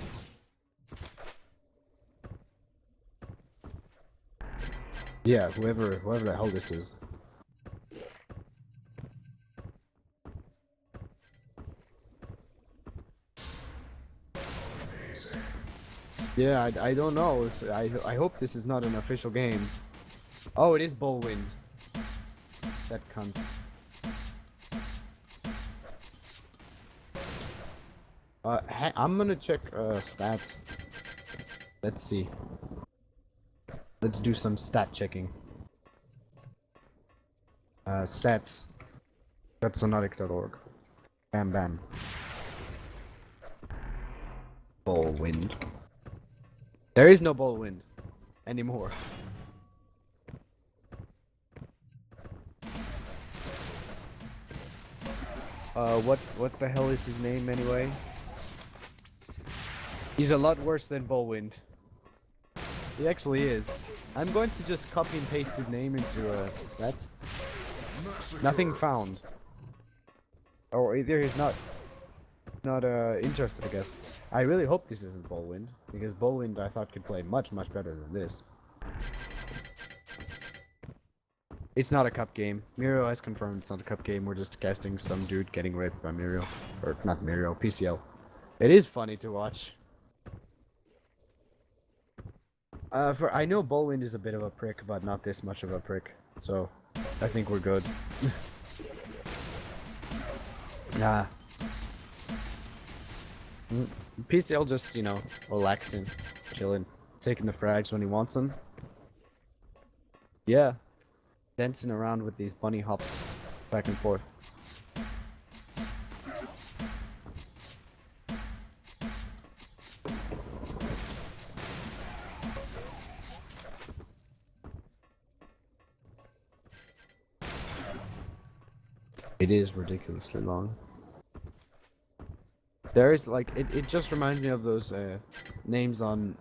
Yeah, whoever the hell this is. Yeah, I don't know. I hope this is not an official game. Oh, it is Bullwind. That cunt. I'm gonna check stats. Let's see. Let's do some stat checking. Stats. XONOTIC.org. Bam bam. Bullwind. There is no Bullwind anymore. What the hell is his name anyway? He's a lot worse than Bullwind. He actually is. I'm going to just copy and paste his name into stats. Nothing found. Or either he's not interested, I guess. I really hope this isn't Bullwind, because Bullwind I thought could play much better than this. It's not a cup game. Muriel has confirmed it's not a cup game. We're just casting some dude getting raped by Muriel. Or not Muriel, PCL. It is funny to watch. I know Bullwind is a bit of a prick, but not this much of a prick. So, I think we're good. Nah. PCL just, you know, relaxing, chilling, taking the frags when he wants them. Yeah. Dancing around with these bunny hops back and forth. It is ridiculously long. There is like it just reminds me of those names on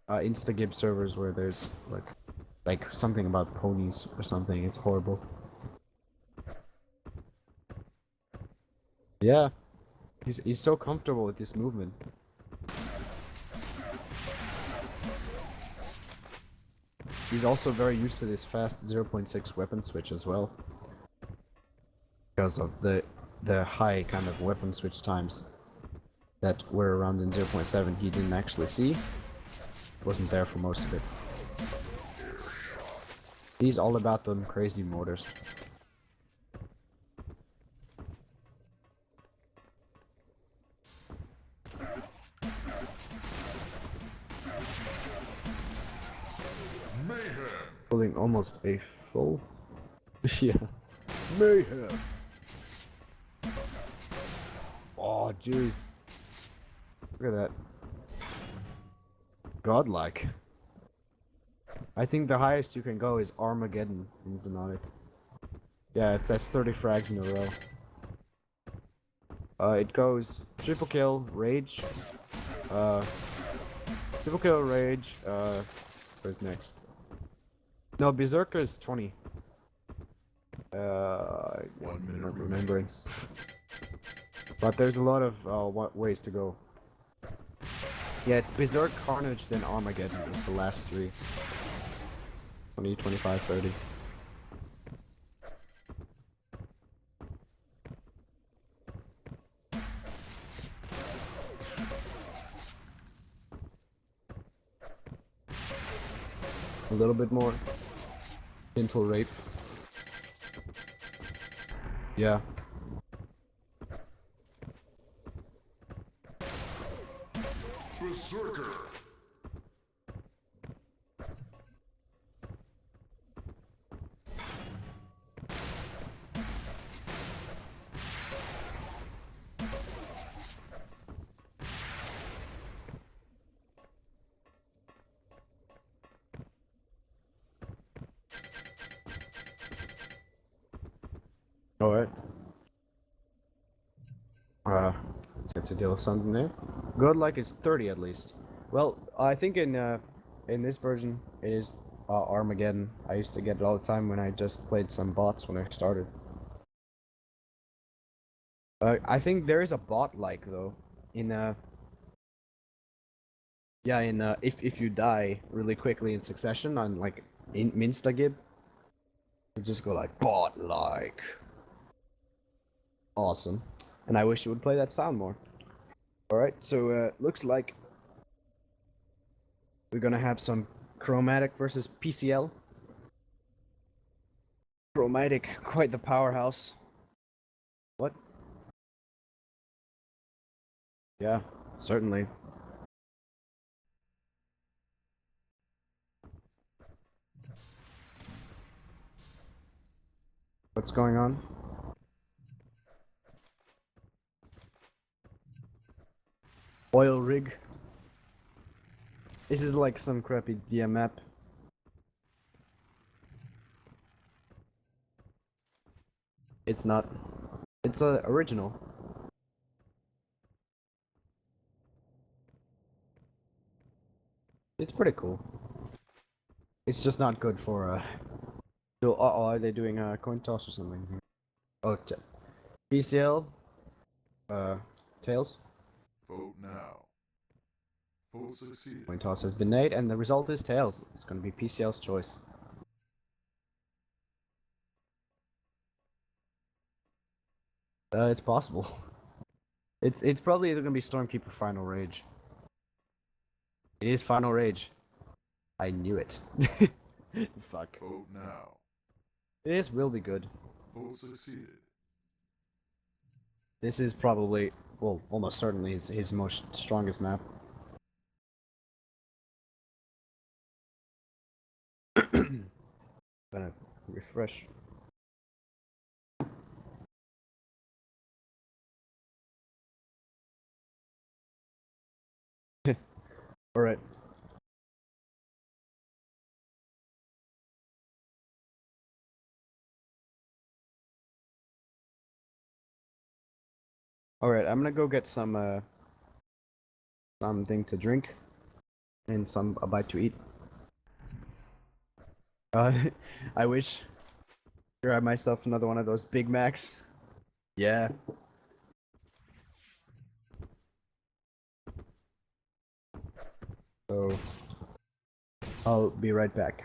Instagib servers where there's like something about ponies or something. It's horrible. Yeah. He's so comfortable with this movement. He's also very used to this fast 0.6 weapon switch as well. Because of the high kind of weapon switch times that were around in 0.7 he didn't actually see. Wasn't there for most of it. He's all about them crazy motors. Mayhem. Pulling almost a full. Yeah. Mayhem. Oh, jeez. Look at that. Godlike. I think the highest you can go is Armageddon in XONOTIC. Yeah, that's 30 frags in a row. It goes triple kill, rage, triple kill, rage, where's next? No, Berserker is 20. I'm not remembering. But there's a lot of ways to go. Yeah, it's Berserk, Carnage, then Armageddon is the last three. 20, 25, 30. A little bit more. Gentle rape. Yeah. Berserker. Alright. Get to deal with something there. Godlike is 30 at least. Well, I think in this version it is Armageddon. I used to get it all the time when I just played some bots when I started. I think there is a bot like though in Yeah, and if you die really quickly in succession on like in Minstagib, you just go like bot like awesome. And I wish you would play that sound more. Alright, so looks like we're gonna have some chromatic versus PCL. Chromatic, quite the powerhouse. What? Yeah, certainly. What's going on? Oil rig. This is like some crappy DM map. It's not. It's original. It's pretty cool. It's just not good for uh-oh, are they doing a coin toss or something here? Oh, PCL, tails. Vote now. Vote succeeded. Coin toss has been made, and the result is tails. It's gonna be PCL's choice. It's possible. It's probably either gonna be Stormkeeper Final Rage. It is Final Rage. I knew it. Fuck. Vote now. This will be good. Vote succeeded. This is probably, well, almost certainly his most strongest map. Gonna refresh. Alright. Alright, I'm gonna go get some something to drink and a bite to eat. Uh, I wish. Grab myself another one of those Big Macs. Yeah. So, I'll be right back.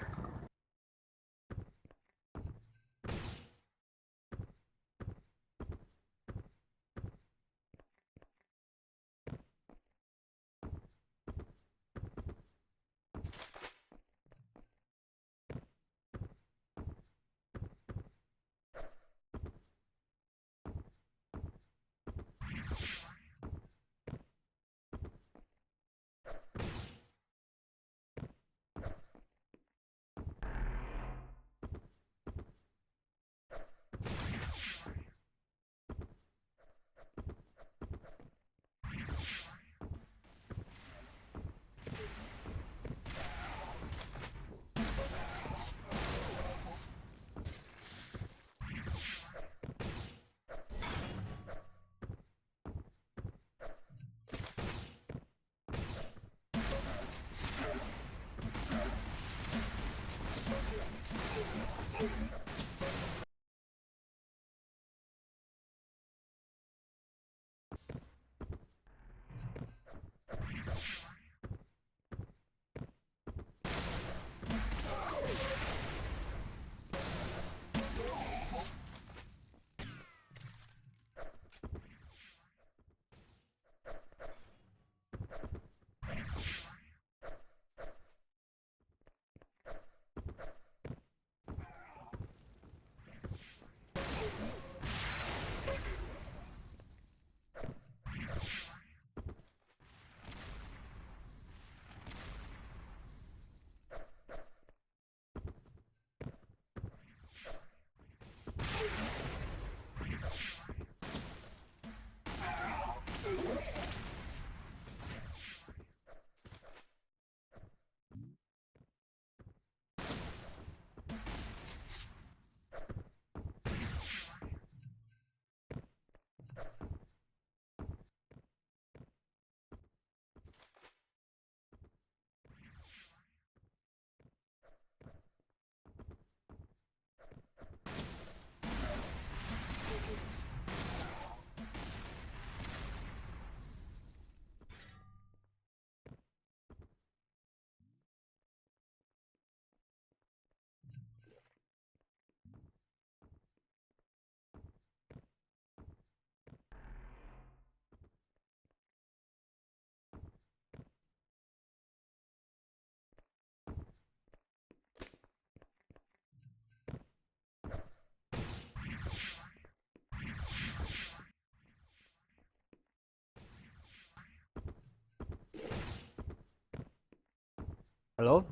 Hello?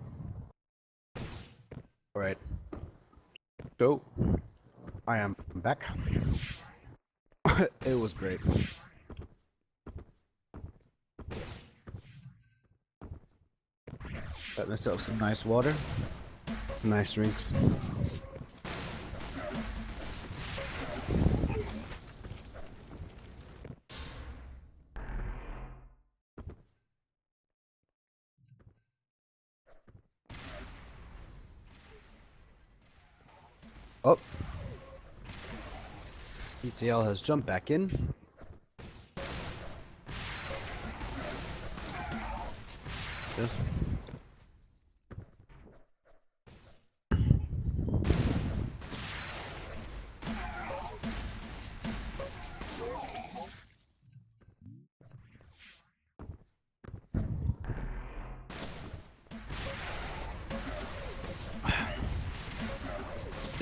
Alright. So, I am back. It was great. Got myself some nice water. Nice drinks. Oh. ECL has jumped back in. Yes.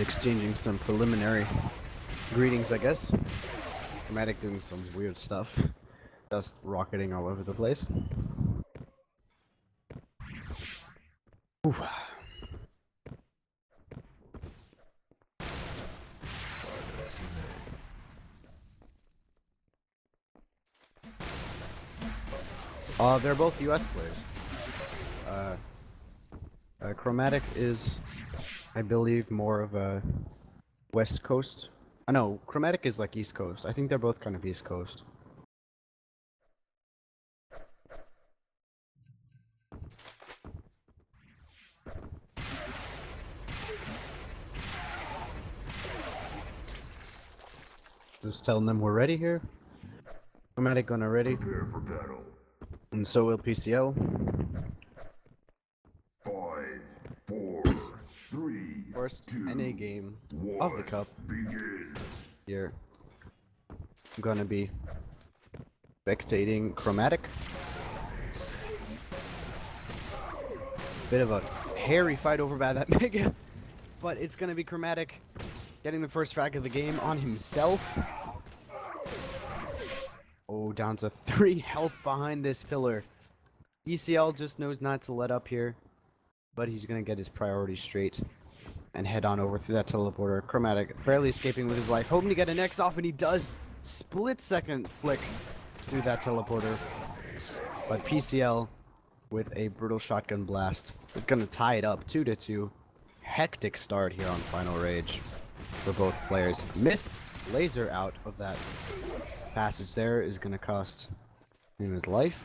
Exchanging some preliminary greetings, I guess. Chromatic doing some weird stuff. Just rocketing all over the place. Ooh. They're both US players. Chromatic is, I believe, more of a West Coast. I know, Chromatic is like East Coast. I think they're both kind of East Coast. Just telling them we're ready here. Chromatic gonna ready. Prepare for battle. And so will PCL. 5, 4, 3, First 2, NA game 1. of the cup Begin. here. I'm gonna be spectating Chromatic. Bit of a hairy fight over by that Mega, but it's gonna be Chromatic getting the first frag of the game on himself. Oh, down to 3 health behind this pillar. ECL just knows not to let up here, but he's gonna get his priorities straight and head on over through that teleporter. Chromatic barely escaping with his life, hoping to get a next off, and he does. Split-second flick through that teleporter, but PCL with a brutal shotgun blast is gonna tie it up 2-2. Hectic start here on Final Rage for both players. Missed laser out of that passage there is gonna cost him his life.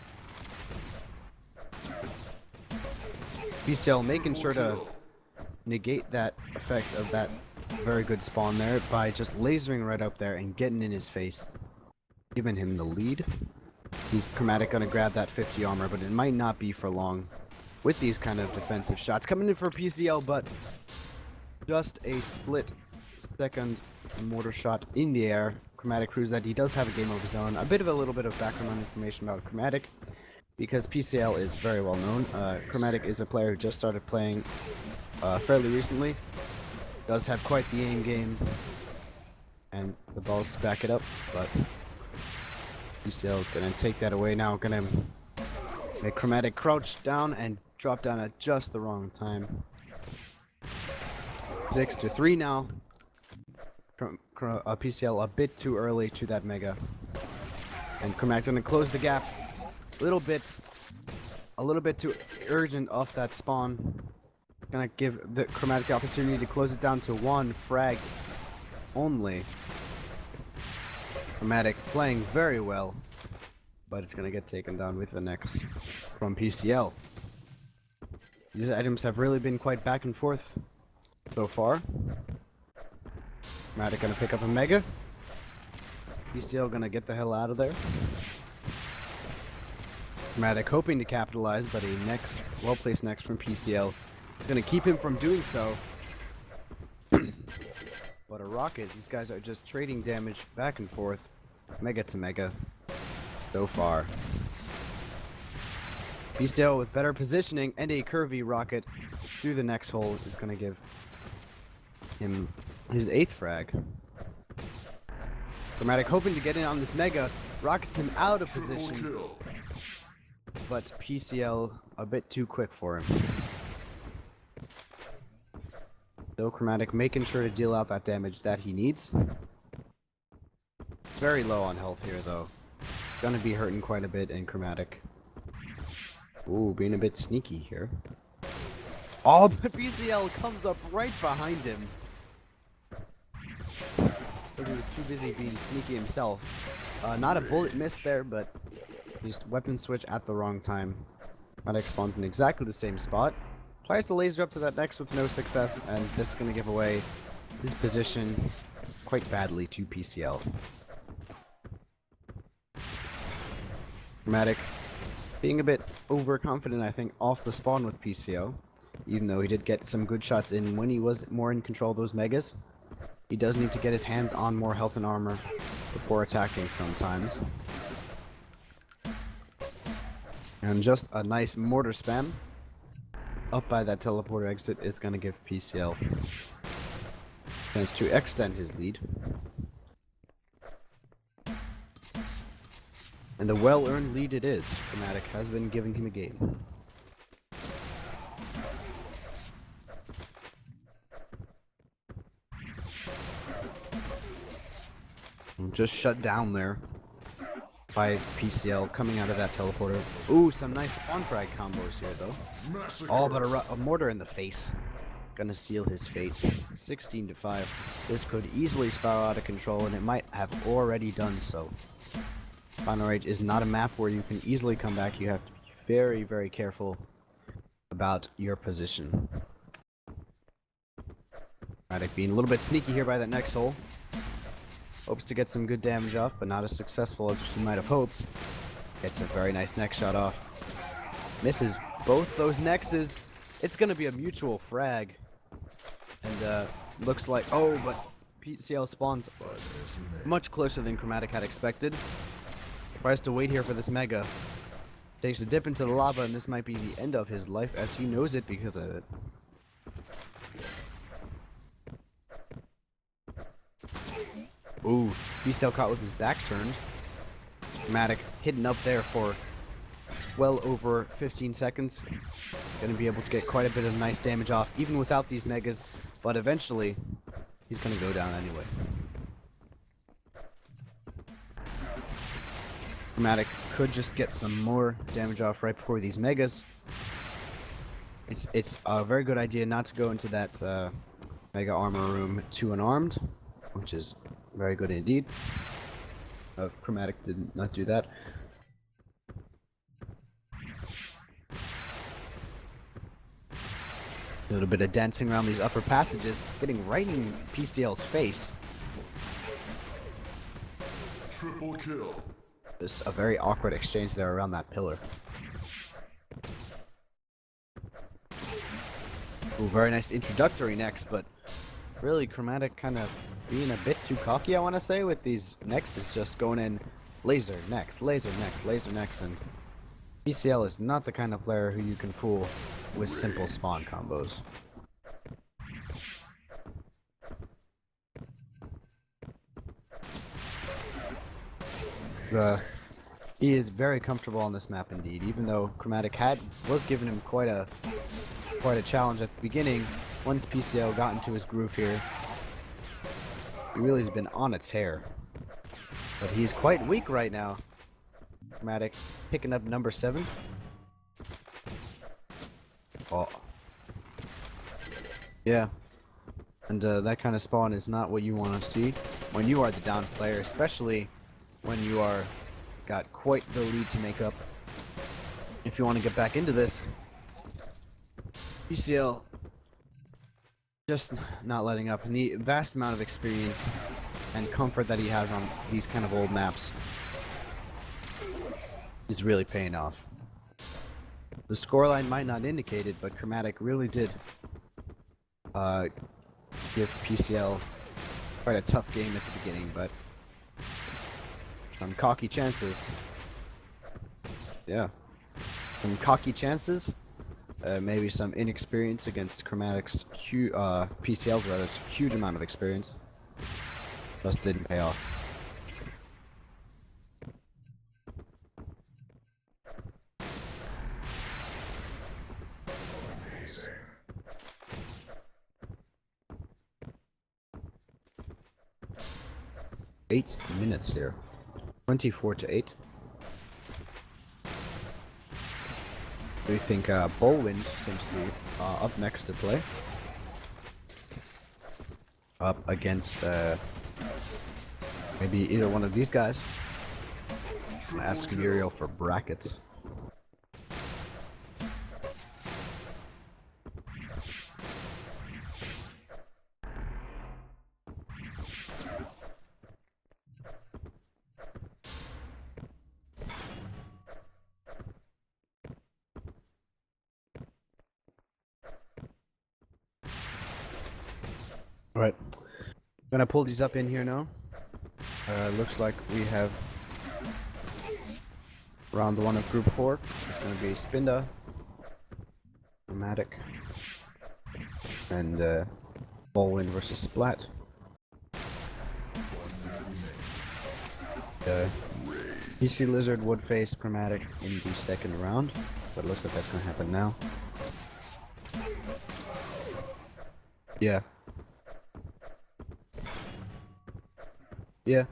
PCL making sure to negate that effect of that very good spawn there by just lasering right up there and getting in his face, giving him the lead. He's Chromatic gonna grab that 50 armor, but it might not be for long with these kind of defensive shots coming in for PCL, but just a split-second mortar shot in the air. Chromatic proves that he does have a game of his own. A little bit of background information about Chromatic, because PCL is very well known. Chromatic is a player who just started playing fairly recently. Does have quite the aim game, and the balls back it up, but PCL gonna take that away now. Gonna make Chromatic crouch down and drop down at just the wrong time. 6-3 now. PCL a bit too early to that Mega, and Chromatic gonna close the gap a little bit too urgent off that spawn. Gonna give the Chromatic the opportunity to close it down to 1 frag only. Chromatic playing very well, but it's gonna get taken down with the next from PCL. These items have really been quite back and forth so far. Chromatic gonna pick up a Mega. PCL gonna get the hell out of there. Chromatic hoping to capitalize, but a well-placed next from PCL is gonna keep him from doing so. But a rocket, these guys are just trading damage back and forth, Mega to Mega, so far. PCL with better positioning and a curvy rocket through the next hole is gonna give him his 8th frag. Chromatic hoping to get in on this Mega, rockets him out of position, but PCL a bit too quick for him. Still Chromatic making sure to deal out that damage that he needs. Very low on health here, though. Gonna be hurting quite a bit in Chromatic. Ooh, being a bit sneaky here. Oh, but PCL comes up right behind him. But he was too busy being sneaky himself. Not a bullet miss there, but just weapon switch at the wrong time. Chromatic spawned in exactly the same spot. Tries to laser up to that next with no success, and this is going to give away his position quite badly to PCL. Chromatic being a bit overconfident, I think, off the spawn with PCL. Even though he did get some good shots in when he was more in control of those megas. He does need to get his hands on more health and armor before attacking sometimes. And just a nice mortar spam up by that teleporter exit is going to give PCL a chance to extend his lead. And a well-earned lead it is. Chromatic has been giving him a game. Just shut down there by PCL coming out of that teleporter. Ooh, some nice spawn frag combos here, though. All but a mortar in the face. Gonna seal his fate. 16-5. This could easily spiral out of control, and it might have already done so. Final Rage is not a map where you can easily come back. You have to be very, very careful about your position. Chromatic being a little bit sneaky here by that next hole. Hopes to get some good damage off, but not as successful as he might have hoped. Gets a very nice neck shot off. Misses both those nexes. It's going to be a mutual frag. And looks like... Oh, but PCL spawns much closer than Chromatic had expected. Tries to wait here for this mega. Takes a dip into the lava, and this might be the end of his life as he knows it because of it. Ooh, PCL caught with his back turned. Chromatic hidden up there for well over 15 seconds. Gonna be able to get quite a bit of nice damage off, even without these megas, but eventually, he's gonna go down anyway. Chromatic could just get some more damage off right before these megas. It's a very good idea not to go into that mega armor room too unarmed, which is very good indeed. Chromatic did not do that. A little bit of dancing around these upper passages, getting right in PCL's face. Triple kill. Just a very awkward exchange there around that pillar. Ooh, very nice introductory next, but really Chromatic kind of being a bit too cocky, I want to say, with these nexts, just going in laser, next, laser, next, laser, next, and PCL is not the kind of player who you can fool with simple spawn combos. He is very comfortable on this map indeed, even though Chromatic was giving him quite a challenge at the beginning. Once PCL got into his groove here, he really has been on a tear. But he's quite weak right now. Chromatic picking up number 7. Oh. Yeah. And that kind of spawn is not what you want to see when you are the down player, especially when you are got quite the lead to make up. If you want to get back into this, PCL just not letting up, and the vast amount of experience and comfort that he has on these kind of old maps is really paying off. The scoreline might not indicate it, but Chromatic really did give PCL quite a tough game at the beginning, but some cocky chances. Yeah. Some cocky chances. Maybe some inexperience against Chromatic's PCL's rather huge amount of experience. Just didn't pay off. 8 minutes here. 24 to 8. We think Bowwind seems to be up next to play. Up against maybe either one of these guys. I'm gonna ask Muriel for brackets. Alright, I'm gonna pull these up in here now. Looks like we have round 1 of group 4. It's gonna be Spinda, Chromatic, and Bowwind versus Splat. PC Lizard would face Chromatic in the second round, but it looks like that's gonna happen now. Yeah. Yeah.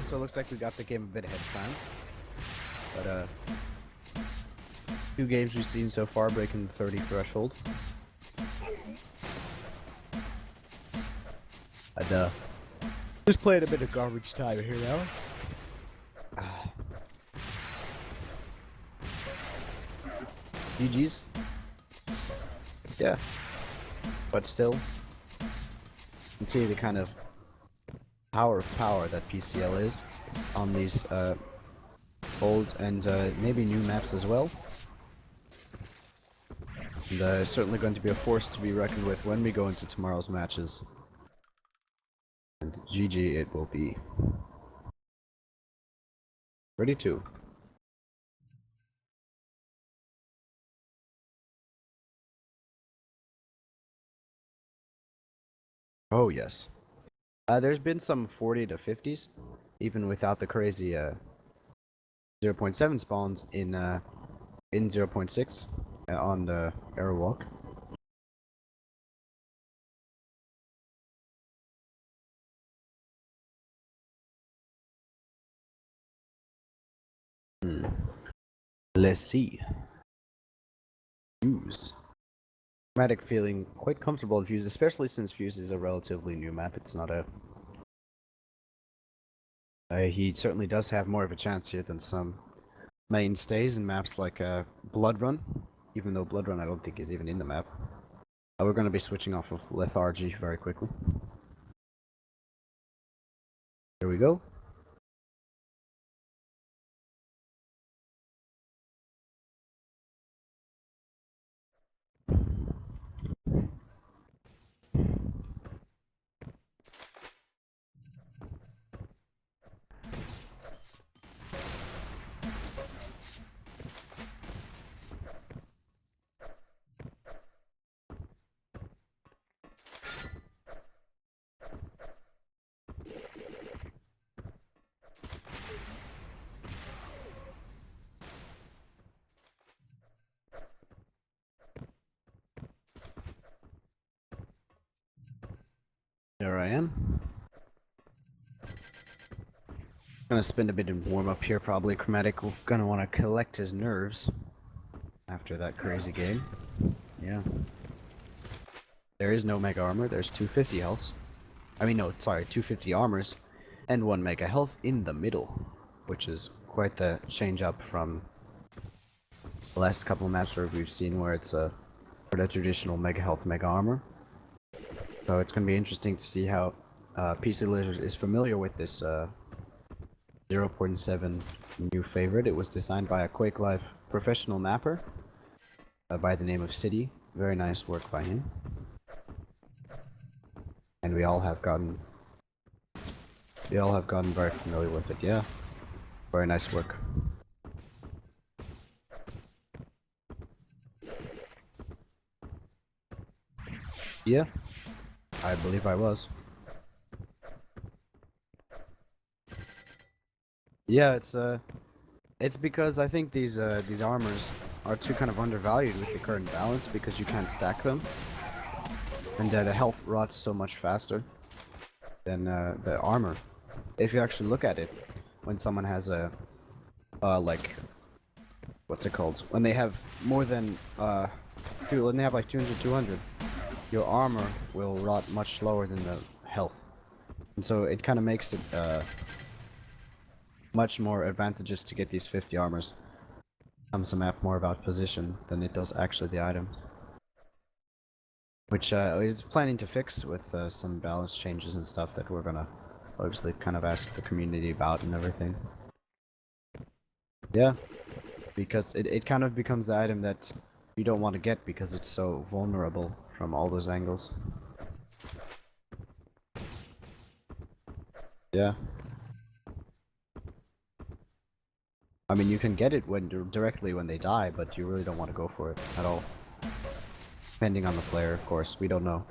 So it looks like we got the game a bit ahead of time. But 2 games we've seen so far breaking the 30 threshold. And just playing a bit of garbage time here now. GG's. Yeah. But still, you can see the kind of power that PCL is on these old and maybe new maps as well. And certainly going to be a force to be reckoned with when we go into tomorrow's matches. And GG it will be. Ready to. Oh yes. There's been some 40 to 50s, even without the crazy 0.7 spawns in 0.6 on the arrow walk. Let's see. Fuse. Chromatic feeling quite comfortable in Fuse, especially since Fuse is a relatively new map. It's not a... he certainly does have more of a chance here than some mainstays in maps like Blood Run, even though Blood Run I don't think is even in the map. We're going to be switching off of Lethargy very quickly. Here we go. There I am. Gonna spend a bit in warm up here probably. Chromatic gonna want to collect his nerves after that crazy game. Yeah. There is no mega armor, there's 250 health. I mean no, sorry, 250 armors and 1 mega health in the middle, which is quite the change up from the last couple of maps where we've seen where it's a traditional mega health, mega armor. So it's going to be interesting to see how PC Lizard is familiar with this 0.7 new favorite. It was designed by a Quake Live professional mapper by the name of City. Very nice work by him. And we all have gotten very familiar with it. Yeah, very nice work. Yeah. I believe I was. Yeah, it's because I think these armors are too kind of undervalued with the current balance because you can't stack them, and the health rots so much faster. than the armor. If you actually look at it, when someone has a like, what's it called? When they have more than when they have like 200, your armor will rot much slower than the health, and so it kind of makes it much more advantageous to get these 50 armors. Becomes the map more about position than it does actually the items, which is planning to fix with some balance changes and stuff that we're gonna obviously kind of ask the community about and everything. Yeah, because it kind of becomes the item that you don't want to get because it's so vulnerable from all those angles. Yeah. I mean, you can get it directly when they die, but you really don't want to go for it at all. Depending on the player, of course. We don't know.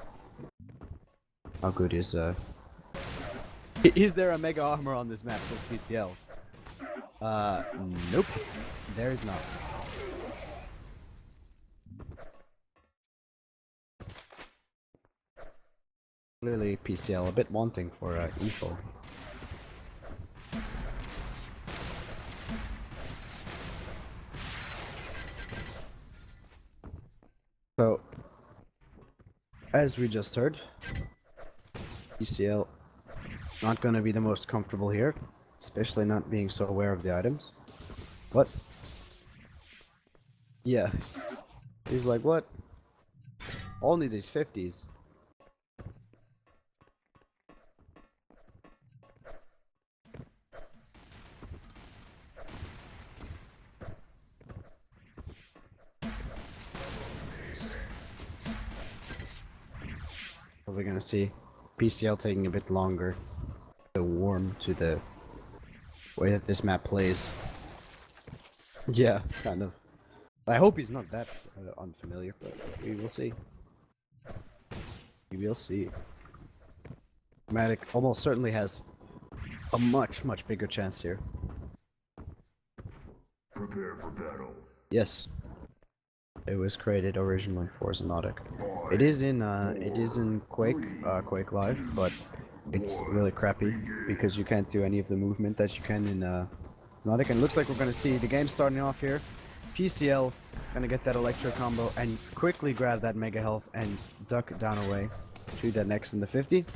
How good is Is there a mega armor on this map, says PTL? Nope. There is not. Clearly PCL a bit wanting for info. So, as we just heard, PCL not gonna be the most comfortable here, especially not being so aware of the items. What? Yeah. He's like, what? Only these 50s. We're gonna see PCL taking a bit longer to warm to the way that this map plays. Yeah, kind of. I hope he's not that unfamiliar, but we will see. We will see. Matic almost certainly has a much bigger chance here. Prepare for battle. Yes. It was created originally for XONOTIC. It is in Quake Live, but it's really crappy because you can't do any of the movement that you can in XONOTIC. And it looks like we're gonna see the game starting off here. PCL gonna get that electro combo and quickly grab that mega health and duck down away to that next in the 50.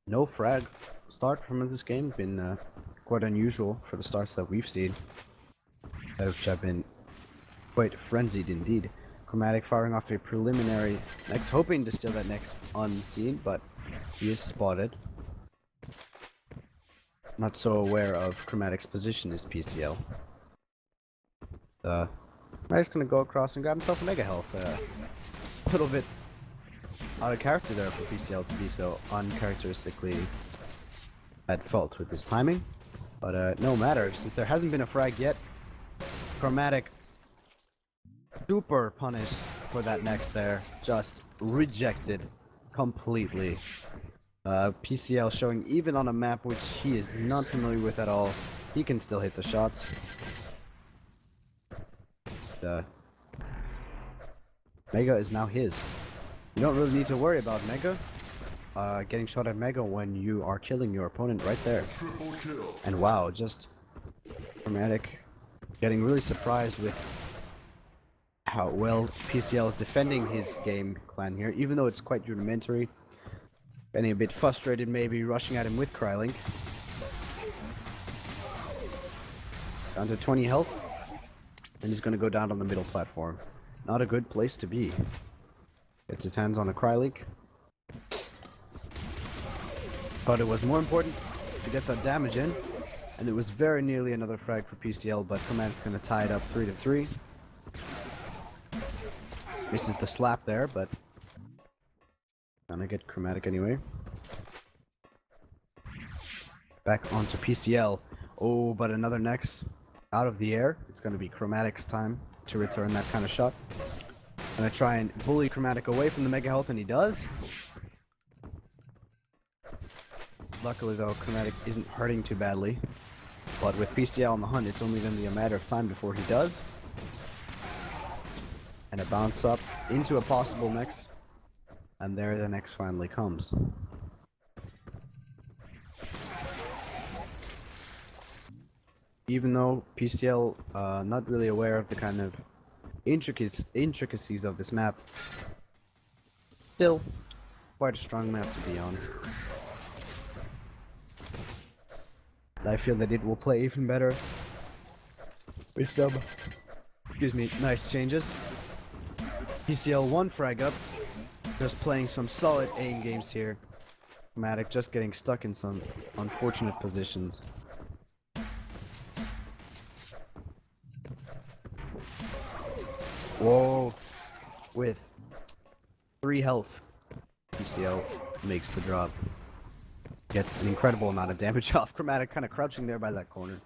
No frag start from this game, been quite unusual for the starts that we've seen, which have been quite frenzied indeed. Chromatic firing off a preliminary next, hoping to steal that next unseen, but he is spotted. Not so aware of Chromatic's position is PCL. Chromatic's gonna go across and grab himself a mega health. A little bit out of character there for PCL to be so uncharacteristically at fault with his timing. But no matter, since there hasn't been a frag yet, Chromatic super punished for that next there. Just rejected completely. PCL showing even on a map which he is not familiar with at all, he can still hit the shots. Mega is now his. You don't really need to worry about Mega. Getting shot at Mega when you are killing your opponent right there. Triple kill. And wow, just Chromatic getting really surprised with how well PCL is defending his game plan here, even though it's quite rudimentary. Getting a bit frustrated, maybe rushing at him with Krylink. Down to 20 health, and he's gonna go down on the middle platform. Not a good place to be. Gets his hands on a Krylink. But it was more important to get that damage in, and it was very nearly another frag for PCL, but Chromatic's gonna tie it up 3-3. Misses the slap there, but gonna get Chromatic anyway. Back onto PCL. Oh, but another next out of the air. It's gonna be Chromatic's time to return that kind of shot. Gonna try and bully Chromatic away from the mega health, and he does. Luckily though, Chromatic isn't hurting too badly. But with PCL on the hunt, it's only gonna be a matter of time before he does. And a bounce up into a possible next. And there the next finally comes. Even though PCL not really aware of the kind of intricacies of this map, still quite a strong map to be on. I feel that it will play even better with some, excuse me, nice changes. PCL 1 frag up, just playing some solid aim games here. Chromatic just getting stuck in some unfortunate positions. Whoa, with 3 health, PCL makes the drop. Gets an incredible amount of damage off. Chromatic kind of crouching there by that corner.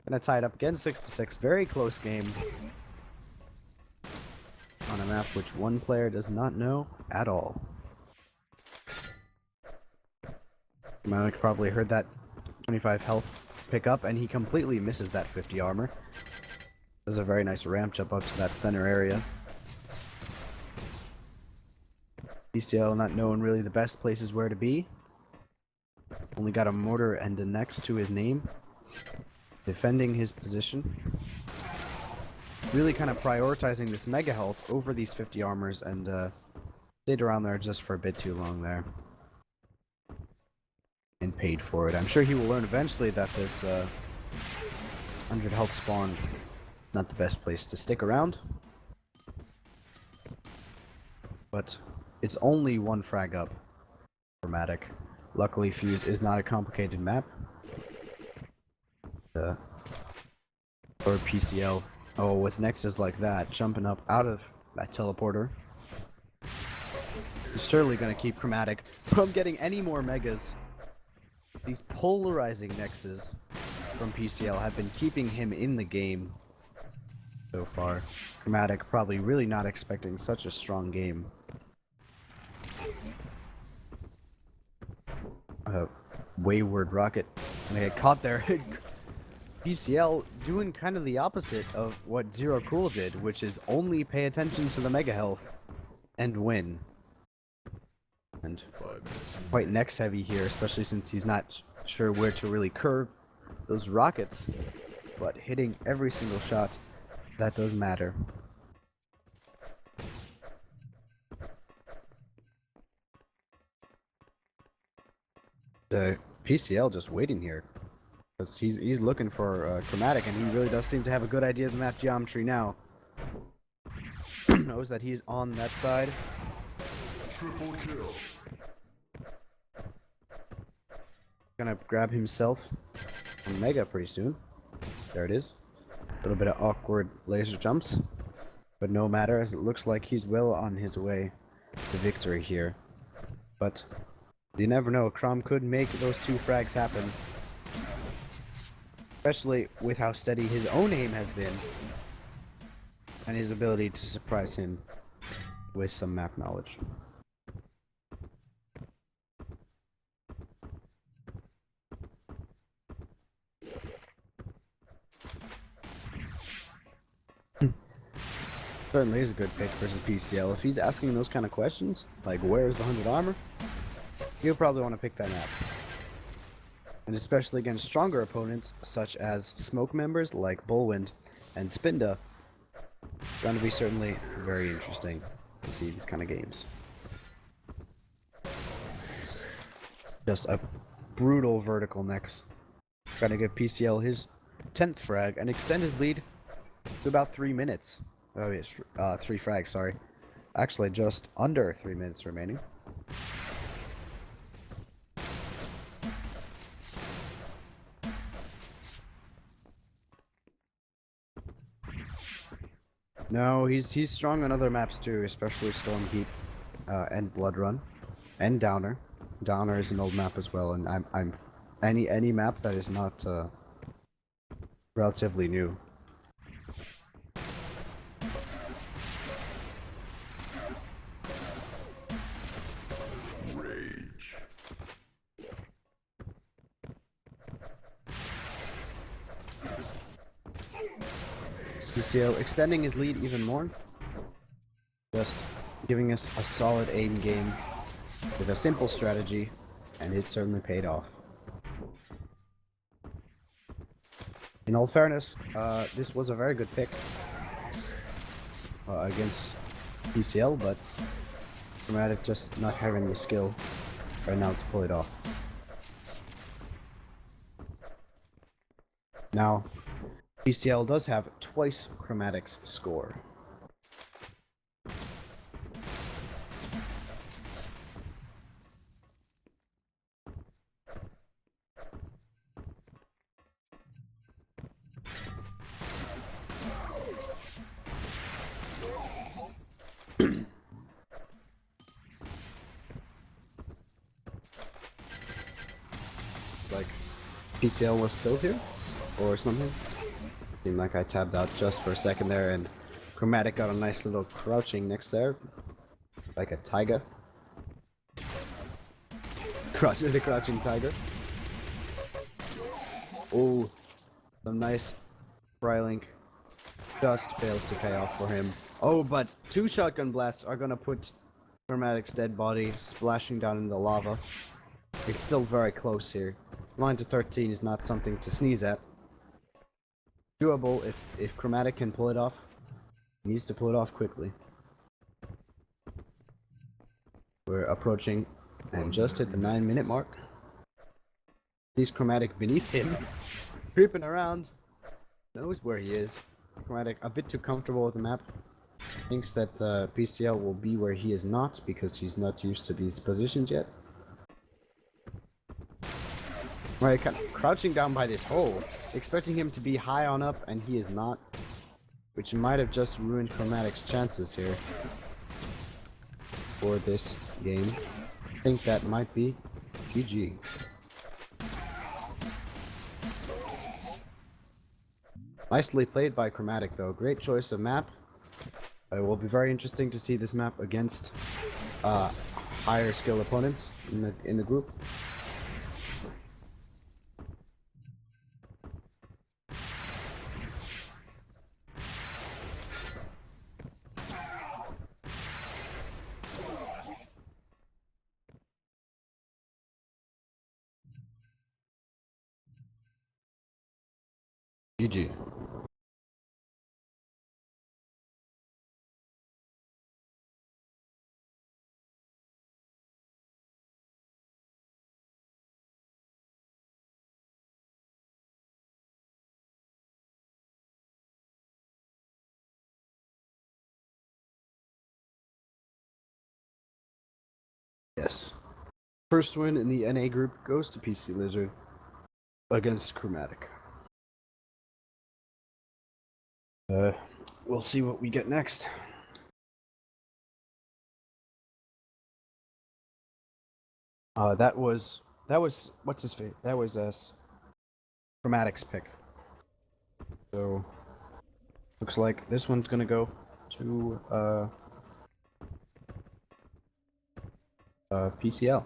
Gonna tie it up again, 6-6. Very close game. On a map which one player does not know at all. Chromatic probably heard that 25 health pick up, and he completely misses that 50 armor. Does a very nice ramp jump up to that center area. PCL not knowing really the best places where to be. Only got a mortar and a next to his name. Defending his position. Really kind of prioritizing this mega health over these 50 armors, and stayed around there just for a bit too long there. And paid for it. I'm sure he will learn eventually that this 100 health spawn not the best place to stick around. But it's only 1 frag up. Chromatic. Luckily, Fuse is not a complicated map. Or PCL. Oh, with nexus like that, jumping up out of that teleporter. He's certainly going to keep Chromatic from getting any more megas. These polarizing nexus from PCL have been keeping him in the game so far. Chromatic probably really not expecting such a strong game. Wayward rocket. And they get caught there. PCL doing kind of the opposite of what Zero Cool did, which is only pay attention to the mega health and win. And quite next heavy here, especially since he's not sure where to really curve those rockets, but hitting every single shot that does matter. The PCL just waiting here, because he's looking for Chromatic, and he really does seem to have a good idea of the map geometry now. Knows that he's on that side. Triple kill. Gonna grab himself a mega pretty soon. There it is. A little bit of awkward laser jumps, but no matter, as it looks like he's well on his way to victory here. But you never know, Crom could make those 2 frags happen, especially with how steady his own aim has been and his ability to surprise him with some map knowledge. Certainly is a good pick versus PCL. If he's asking those kind of questions, like where's the 100 armor, he'll probably want to pick that map. And especially against stronger opponents, such as smoke members like Bullwind and Spinda, going to be certainly very interesting to see these kind of games. Just a brutal vertical next. Gonna give PCL his 10th frag and extend his lead to about 3 minutes. Oh, yes, 3 frags, sorry. Actually, just under 3 minutes remaining. No, he's strong on other maps too, especially Storm Heat, and Blood Run, and Downer. Downer is an old map as well, and I'm any map that is not relatively new. Rage. PCO extending his lead even more. Just giving us a solid aim game with a simple strategy, and it certainly paid off. In all fairness, this was a very good pick against PCL, but Chromatic just not having the skill right now to pull it off. Now, PCL does have twice Chromatic's score. Like, PCL was killed here? Or something? Seemed like I tabbed out just for a second there, and Chromatic got a nice little crouching next there. Like a tiger. The crouching tiger. Oh, some nice Frylink. Just fails to pay off for him. Oh, but 2 shotgun blasts are gonna put Chromatic's dead body splashing down in the lava. It's still very close here. 9 to 13 is not something to sneeze at. Doable if Chromatic can pull it off. He needs to pull it off quickly. We're approaching and just hit the 9-minute mark. Sees Chromatic beneath him, creeping around. Knows where he is. Chromatic a bit too comfortable with the map. Thinks that PCL will be where he is not because he's not used to these positions yet. Right, kind of crouching down by this hole, expecting him to be high on up, and he is not. Which might have just ruined Chromatic's chances here for this game. I think that might be GG. Nicely played by Chromatic though, great choice of map. It will be very interesting to see this map against higher skill opponents in the group. GG. Yes. First win in the NA group goes to PC Lizard against Chromatic. We'll see what we get next. That was what's his face? That was Chromatic's pick. So looks like this one's gonna go to PCL.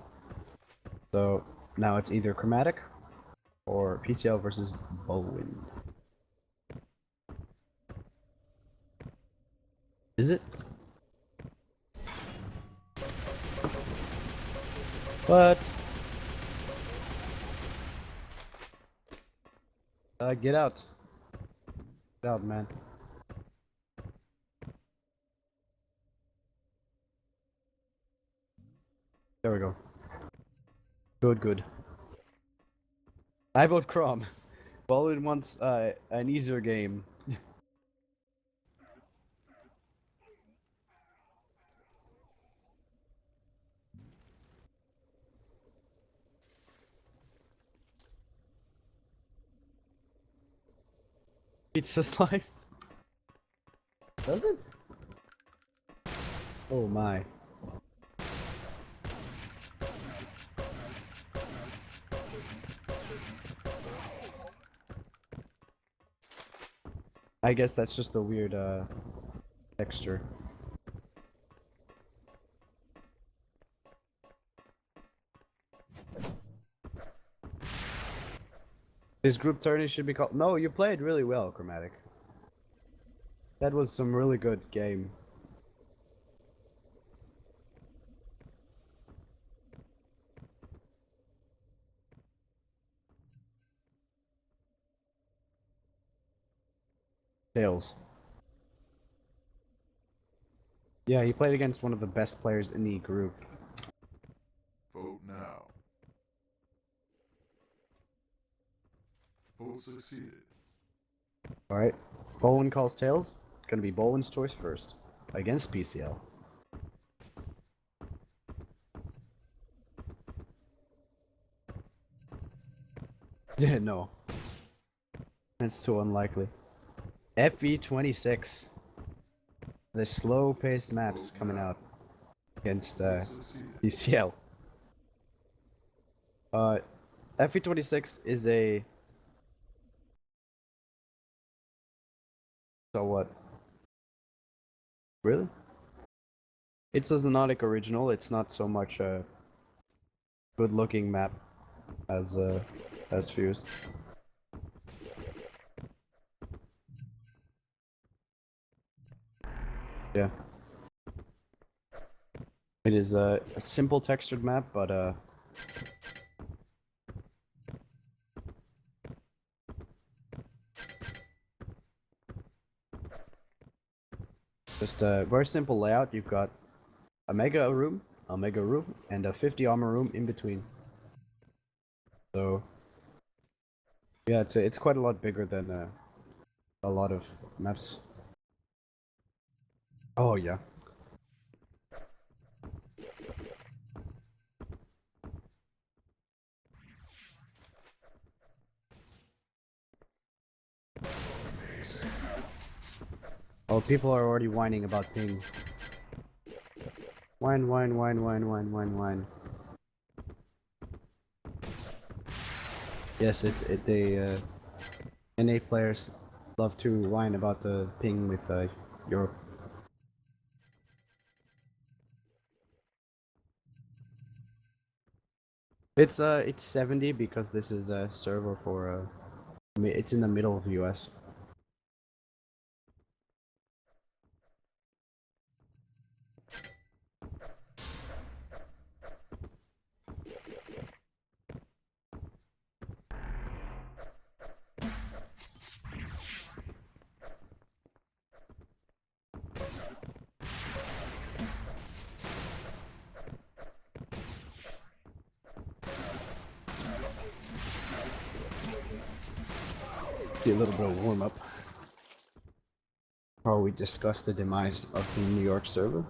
So now it's either Chromatic or PCL versus Bowwind. Is it? What? Get out. Get out, man. There we go. Good. I vote Crom. Baldwin wants an easier game. Pizza slice? Does it? Oh my. I guess that's just a weird texture. This group tourney should be called. No, you played really well, Chromatic. That was some really good game. Tails. Yeah, he played against one of the best players in the group. Vote now. Vote succeeded. Alright. Bolin calls Tails. Gonna be Bolin's choice first. Against PCL. Yeah, no. That's too unlikely. FV26. The slow-paced maps coming out against PCL. FV26 is a... So what? Really? It's a XONOTIC original. It's not so much a good-looking map as Fuse. Yeah. It is a simple textured map, but just a very simple layout. You've got a mega room, and a 50 armor room in between. So yeah, it's quite a lot bigger than a lot of maps. Oh yeah. Oh, people are already whining about ping. Whine, whine, whine, whine, whine, whine, whine. Yes, they NA players love to whine about the ping with Europe. It's 70 because this is a server for it's in the middle of the US. Do a little bit of warm up. While we discuss the demise of the New York server.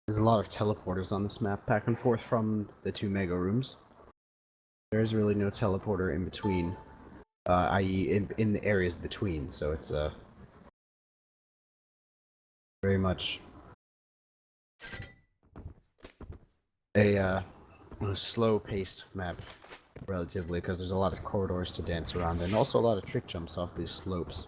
There's a lot of teleporters on this map, back and forth from the two mega rooms. There's really no teleporter in between, i.e. in the areas between, so it's very much a slow-paced map, relatively, because there's a lot of corridors to dance around, and also a lot of trick jumps off these slopes.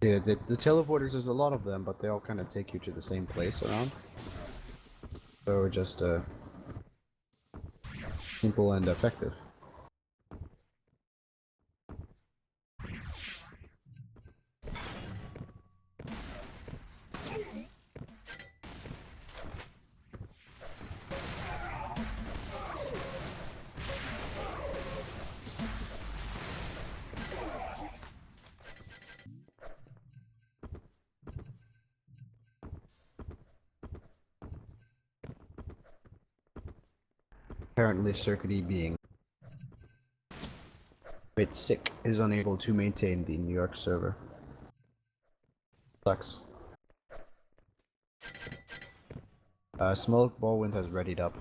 Yeah, the teleporters, there's a lot of them, but they all kind of take you to the same place around. So just simple and effective. Apparently, Circuity being a bit sick is unable to maintain the New York server. Sucks. Smoke Ballwind has readied up.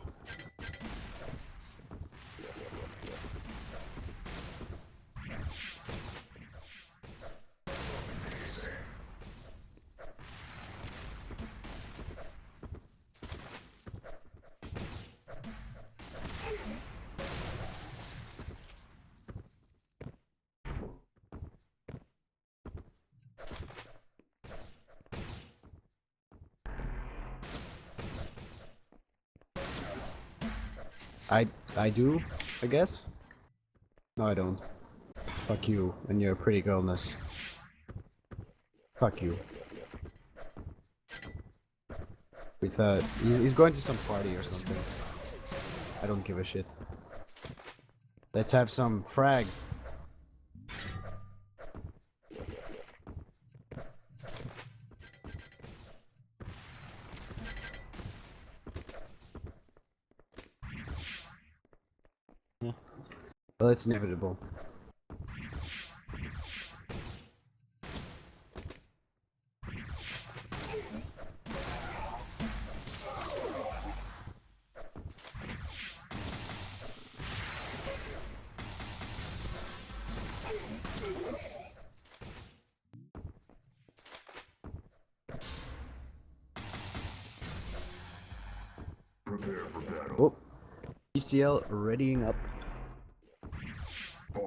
I do, I guess. No, I don't. Fuck you and your pretty girlness. Fuck you. With he's going to some party or something. I don't give a shit. Let's have some frags. Yeah. Well, it's inevitable. Prepare for battle. Oh, PCL readying up. 5,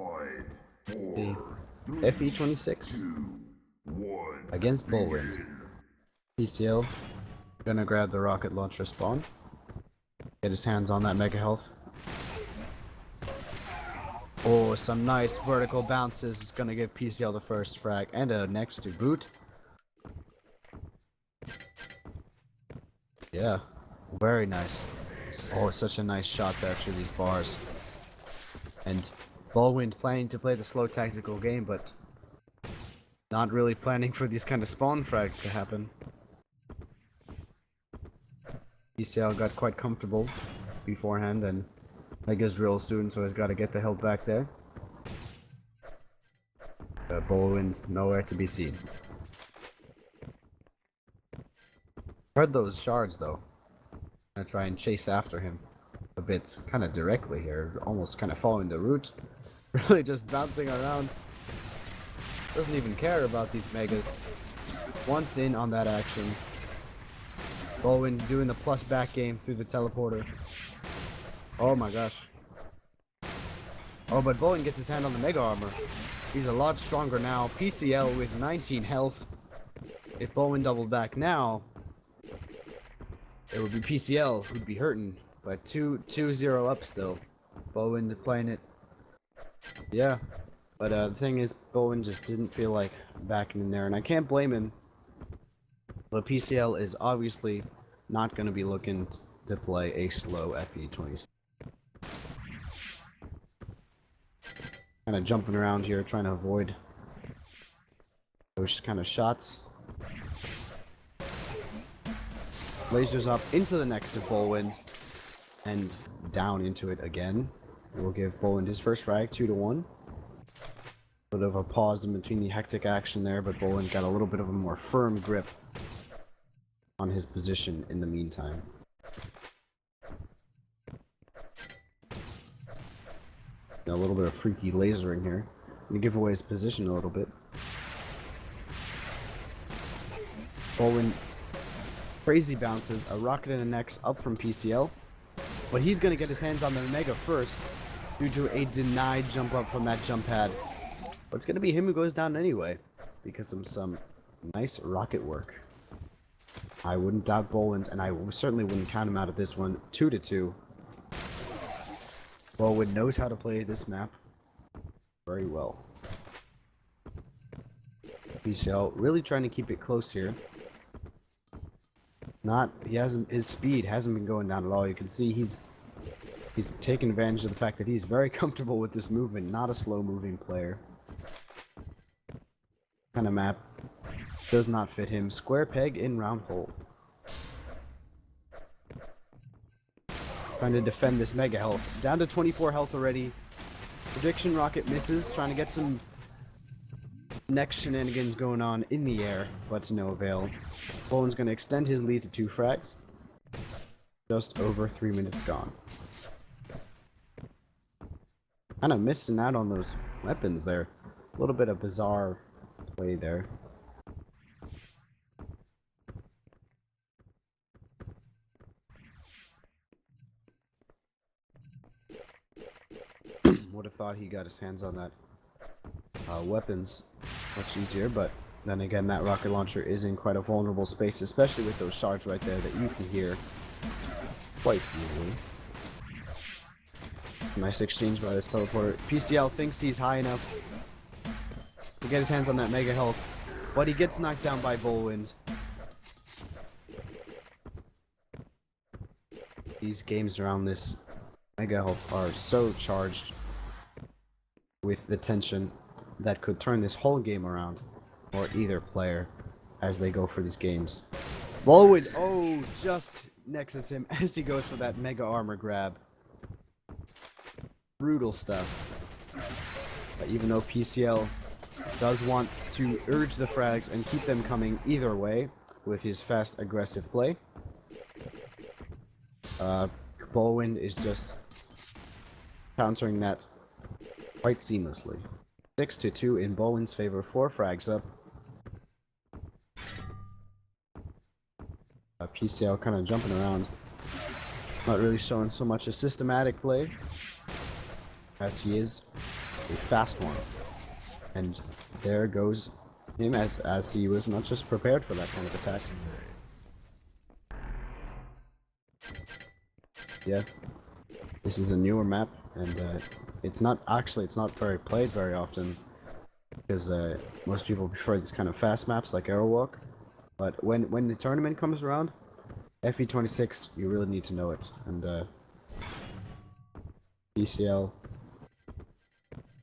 The 4, FE26 2, 1. against Bullwind. PCL gonna grab the rocket launcher spawn. Get his hands on that mega health. Oh, some nice vertical bounces. It's gonna give PCL the first frag and a next to boot. Yeah, very nice. Oh, such a nice shot there through these bars. And Bullwind planning to play the slow tactical game, but not really planning for these kind of spawn frags to happen. PCL got quite comfortable beforehand, and Mega's real soon, so he's got to get the health back there. Bullwind's nowhere to be seen. Heard those shards though. Gonna try and chase after him a bit, kind of directly here, almost kind of following the route. Really just bouncing around. Doesn't even care about these megas. Once in on that action. Bullwind doing the plus back game through the teleporter. Oh my gosh. Oh, but Bullwind gets his hand on the mega armor. He's a lot stronger now. PCL with 19 health. If Bullwind doubled back now, it would be PCL who'd be hurting. But 2-0 up still. Bullwind playing it. Yeah. But the thing is, Bullwind just didn't feel like backing in there, and I can't blame him. But PCL is obviously not going to be looking to play a slow FE26. Kind of jumping around here, trying to avoid those kind of shots. Lasers up into the next of Bullwind and down into it again. We'll give Bullwind his first frag, 2-1. Bit of a pause in between the hectic action there, but Bullwind got a little bit of a more firm grip on his position in the meantime. A little bit of freaky lasering here. Gonna give away his position a little bit. Bullwind crazy bounces, a rocket and an X up from PCL, but he's gonna get his hands on the Mega first due to a denied jump up from that jump pad. But it's gonna be him who goes down anyway because of some nice rocket work. I wouldn't doubt Bullwind, and I certainly wouldn't count him out of this one. 2-2. Bullwind knows how to play this map very well. PCL really trying to keep it close here. His speed hasn't been going down at all. You can see he's taking advantage of the fact that he's very comfortable with this movement, not a slow moving player. Kind of map does not fit him. Square peg in round hole. Trying to defend this mega health. Down to 24 health already. Prediction rocket misses. Trying to get some next shenanigans going on in the air, but to no avail. Bullwind's going to extend his lead to 2 frags. Just over 3 minutes gone. Kind of missing out on those weapons there. A little bit of bizarre play there. Would have thought he got his hands on that weapons much easier, but then again, that rocket launcher is in quite a vulnerable space, especially with those shards right there that you can hear quite easily. Nice exchange by this teleporter. PCL thinks he's high enough to get his hands on that mega health, but he gets knocked down by Bullwind. These games around this mega health are so charged with the tension that could turn this whole game around, or either player, as they go for these games. Bullwind, oh, just nexus him as he goes for that mega armor grab. Brutal stuff. But even though PCL does want to urge the frags and keep them coming either way with his fast aggressive play, Bullwind is just countering that quite seamlessly. 6-2 in Bullwind's favor, 4 frags up. PCL kind of jumping around, not really showing so much a systematic play as he is a fast one. And there goes him as he was not just prepared for that kind of attack. Yeah, this is a newer map, and it's not very played very often because most people prefer these kind of fast maps like Aerowalk. But when the tournament comes around, FE26, you really need to know it. And PCL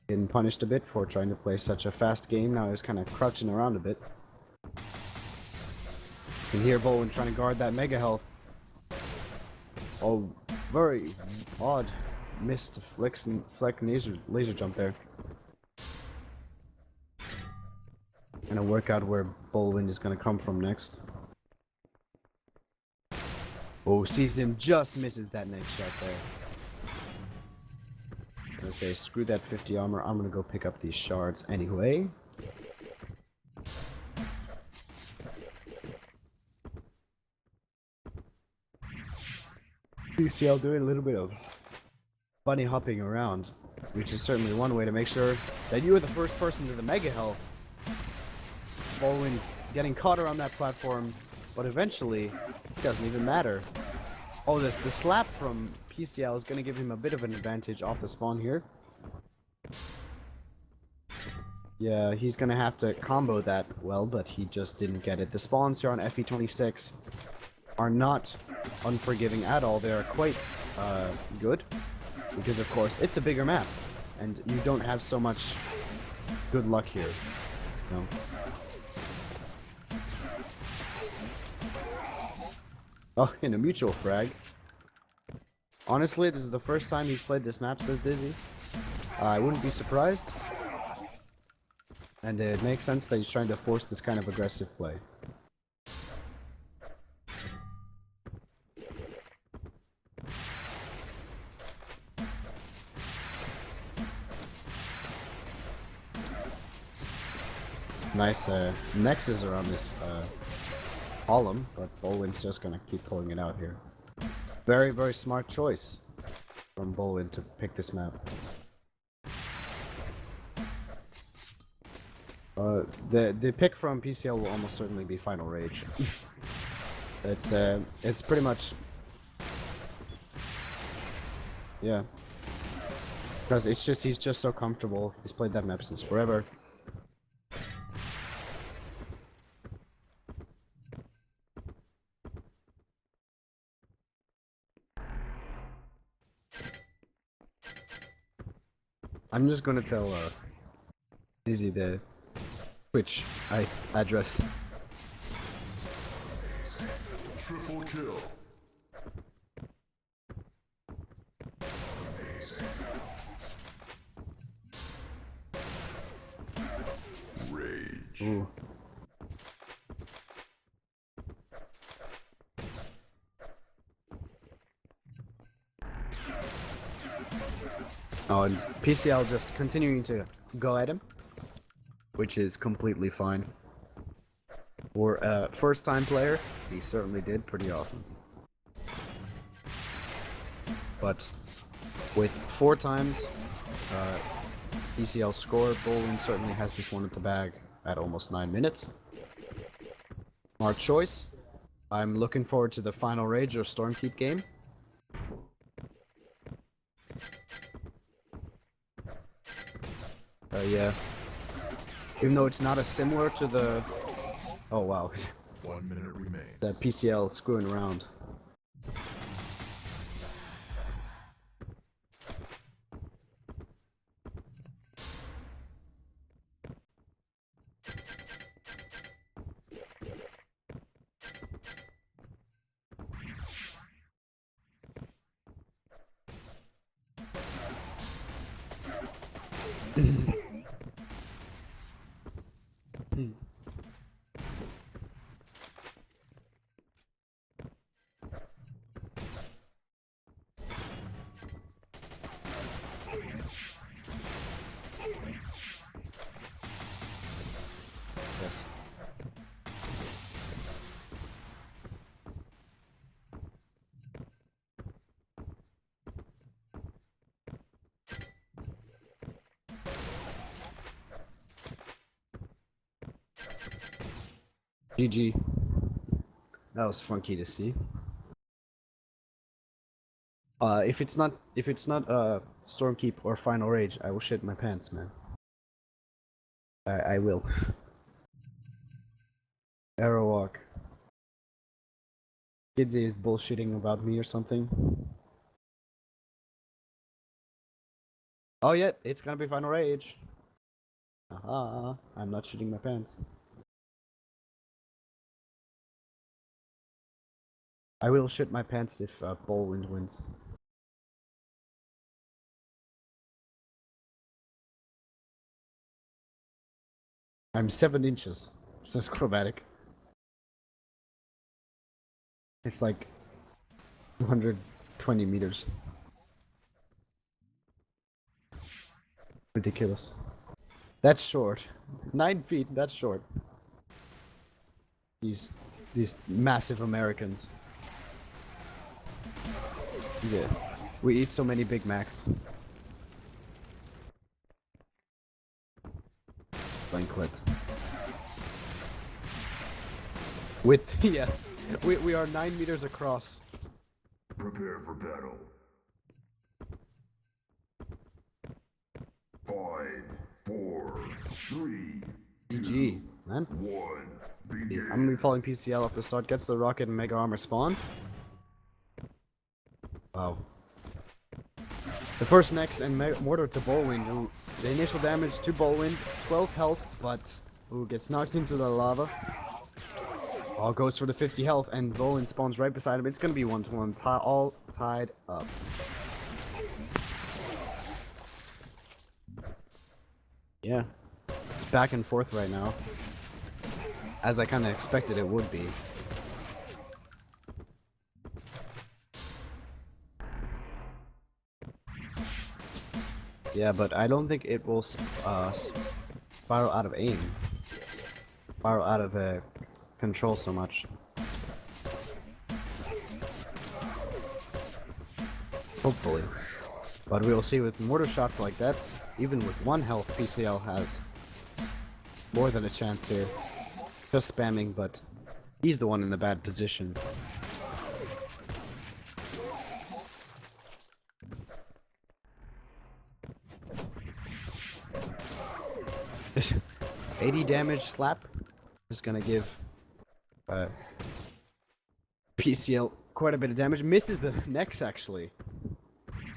getting punished a bit for trying to play such a fast game. Now he's kind of crouching around a bit. You can hear Bullwind trying to guard that mega health. Oh, very odd missed fleck laser jump there. Gonna work out where Bullwind is gonna come from next. Oh, sees him, just misses that next shot there. I'm gonna say, screw that 50 armor, I'm gonna go pick up these shards anyway. PCL doing a little bit of bunny hopping around, which is certainly one way to make sure that you are the first person to the mega health. Bullwind's getting caught around that platform, but eventually it doesn't even matter. Oh, the slap from PCL is going to give him a bit of an advantage off the spawn here. Yeah, he's going to have to combo that well, but he just didn't get it. The spawns here on FE26 are not unforgiving at all. They are quite good, because of course it's a bigger map, and you don't have so much good luck here. No. Oh, in a mutual frag. Honestly, this is the first time he's played this map, says Dizzy. I wouldn't be surprised. And it makes sense that he's trying to force this kind of aggressive play. Nice nexus around this column, but Bullwind's just gonna keep pulling it out here. Very, very smart choice from Bullwind to pick this map. The pick from PCL will almost certainly be Final Rage. It's pretty much, yeah, because he's just so comfortable. He's played that map since forever. I'm just gonna tell Dizzy the Twitch address. Triple kill. Rage. Ooh. Oh, and PCL just continuing to go at him, which is completely fine. For a first-time player, he certainly did pretty awesome. But with 4 times PCL score, Bullwind certainly has this one at the bag at almost 9 minutes. Smart choice. I'm looking forward to the Final Rage or Stormkeep game. Yeah. Even though it's not as similar to the... Oh, wow. 1 minute remains. That PCL screwing around. Yes. GG. That was funky to see. If it's not Stormkeep or Final Rage, I will shit my pants, man. I will. Arrow Walk. Kidzy is bullshitting about me or something. Oh yeah, it's gonna be Final Rage. Aha, I'm not shitting my pants. I will shit my pants if Ballwind wins. I'm 7 inches, says Chromatic. It's like 120 meters. Ridiculous. That's short. 9 feet, that's short. These massive Americans. Yeah. We eat so many Big Macs. Banquet. With, yeah. We are 9 meters across. Prepare for battle. 5, 4, 3, 2, GG, man. 1. Begin. I'm gonna be following PCL off the start. Gets the rocket and mega armor spawn. Wow. The first next and mortar to Bullwind. Ooh, the initial damage to Bullwind, 12 health, but gets knocked into the lava. All goes for the 50 health, and Bullwind spawns right beside him. It's gonna be 1-1, all tied up. Yeah, back and forth right now, as I kind of expected it would be. Yeah, but I don't think it will spiral out of aim. Spiral out of control so much. Hopefully. But we will see with mortar shots like that, even with 1 health, PCL has more than a chance here. Just spamming, but he's the one in the bad position. 80 damage slap is gonna give PCL quite a bit of damage. Misses the next actually.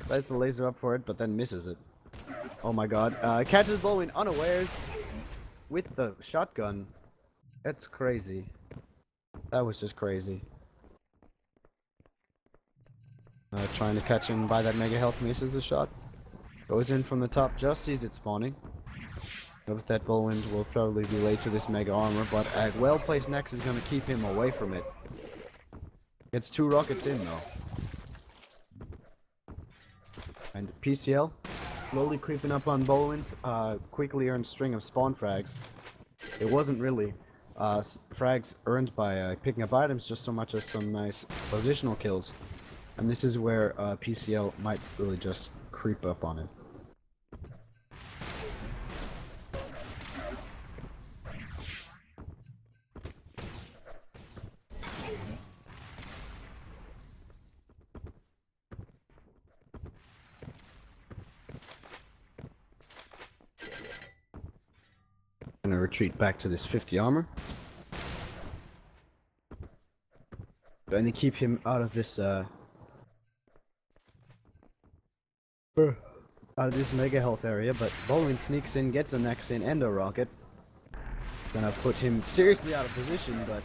Tries to laser up for it, but then misses it. Oh my god. Catches Bullwind unawares with the shotgun. That's crazy. That was just crazy. Trying to catch him by that mega health, misses the shot. Goes in from the top, just sees it spawning. Knows that Bullwind will probably be late to this mega armor, but a well-placed Nex is going to keep him away from it. Gets 2 rockets in though. And PCL slowly creeping up on Bullwinds, quickly earned string of spawn frags. It wasn't really frags earned by picking up items, just so much as some nice positional kills. And this is where PCL might really just creep up on it. retreat back to this 50 armor. Trying to keep him out of this mega health area, but Baldwin sneaks in, gets a Nex in and a rocket. Gonna put him seriously out of position, but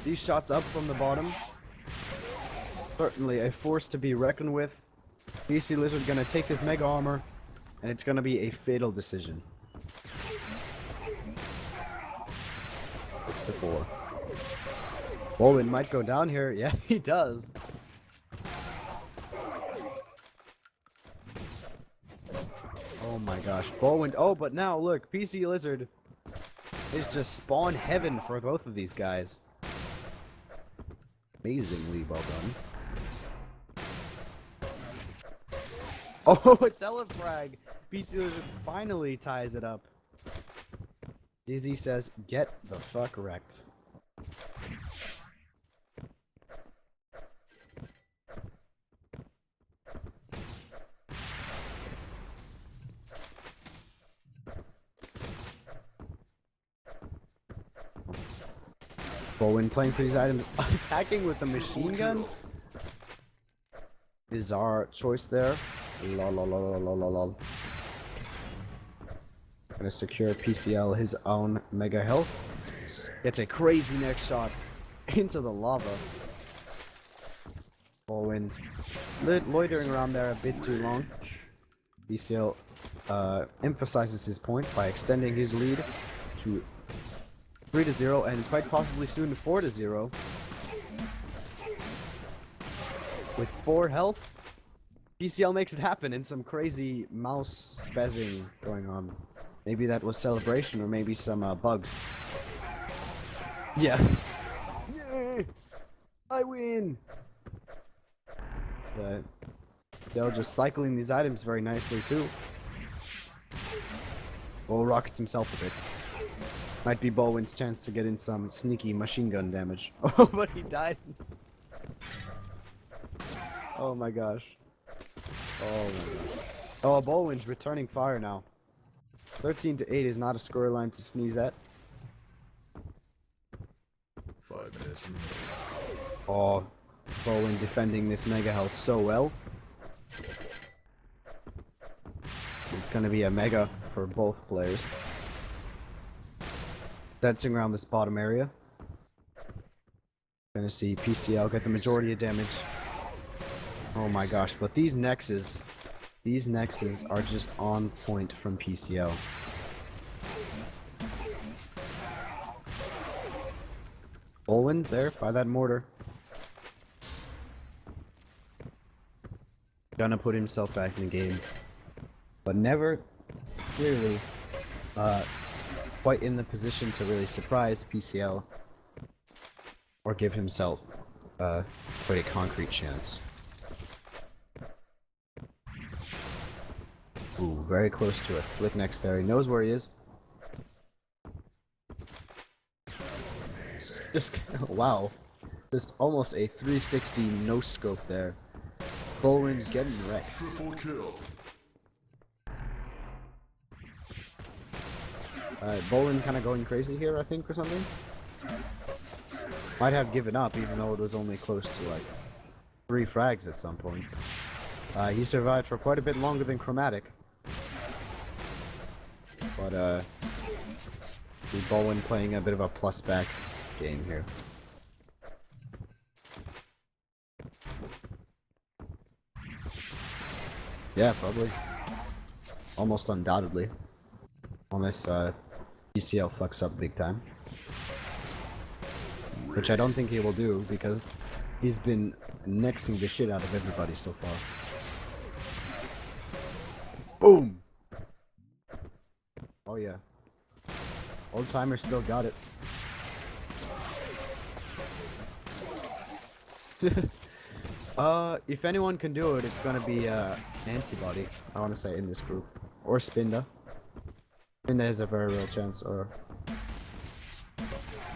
these shots up from the bottom, certainly a force to be reckoned with. PC Lizard gonna take his mega armor, and it's gonna be a fatal decision. 6-4. Baldwin might go down here. Yeah, he does. Oh my gosh, Baldwin. Oh, but now look, PC Lizard is just spawn heaven for both of these guys. Amazingly well done. Oh, a telefrag. PC Lizard finally ties it up. Dizzy says, get the fuck wrecked. Baldwin playing for these items, attacking with a machine gun. Bizarre choice there. Lol, lol, lol, lol, lol, lol. Gonna secure PCL his own mega health. Gets a crazy next shot into the lava. Baldwin loitering around there a bit too long. PCL emphasizes his point by extending his lead to 3-0 and quite possibly soon to 4-0. With 4 health, PCL makes it happen in some crazy mouse spazzing going on. Maybe that was celebration or maybe some bugs. Yeah. Yay! I win! They're just cycling these items very nicely too. Oh, rockets himself a bit. Might be Baldwin's chance to get in some sneaky machine gun damage. Oh, but he dies. Oh my gosh. Oh my gosh. Oh, Baldwin's returning fire now. 13-8 is not a scoreline to sneeze at. 5 minutes remaining. Oh, Baldwin defending this mega health so well. It's gonna be a mega for both players. Dancing around this bottom area. Gonna see PCL get the majority of damage. Oh my gosh, but these nexes are just on point from PCL. Baldwin there by that mortar. Gonna put himself back in the game. But never clearly quite in the position to really surprise PCL or give himself quite a concrete chance. Ooh, very close to it. Flick next there. He knows where he is. Just wow. Just almost a 360 no scope there. Baldwin's getting wrecked. Triple kill. Baldwin kind of going crazy here, I think, or something. Might have given up, even though it was only close to like 3 frags at some point. He survived for quite a bit longer than Chromatic. But Baldwin playing a bit of a plus back game here. Yeah, probably. Almost undoubtedly. Unless PCL fucks up big time. Which I don't think he will do, because he's been nexing the shit out of everybody so far. Boom! Oh yeah. Old timer still got it. If anyone can do it, it's gonna be Antibody, I wanna say, in this group. Or Spinda. Spinda has a very real chance, or...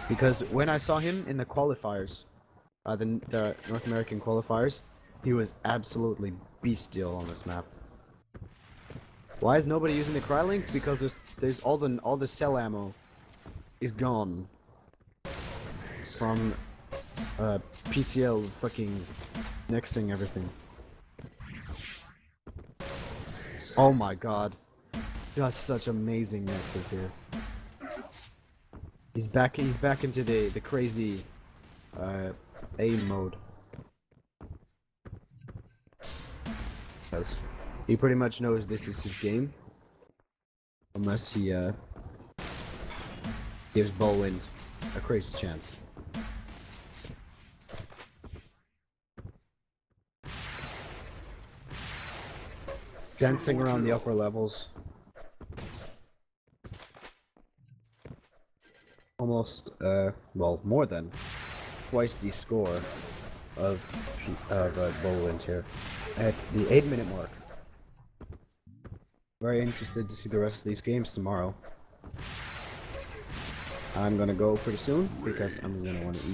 Because when I saw him in the qualifiers, the North American qualifiers, he was absolutely bestial on this map. Why is nobody using the Crylink? Because there's all the cell ammo is gone from PCL fucking nexting everything. Oh my god. Just such amazing nexus here. He's back into the crazy aim mode. Because he pretty much knows this is his game. Unless he gives Bowwind a crazy chance. Dancing around the upper levels. Almost, well, more than twice the score of Bowwind here at the 8-minute mark. Very interested to see the rest of these games tomorrow. I'm gonna go pretty soon because I'm gonna want to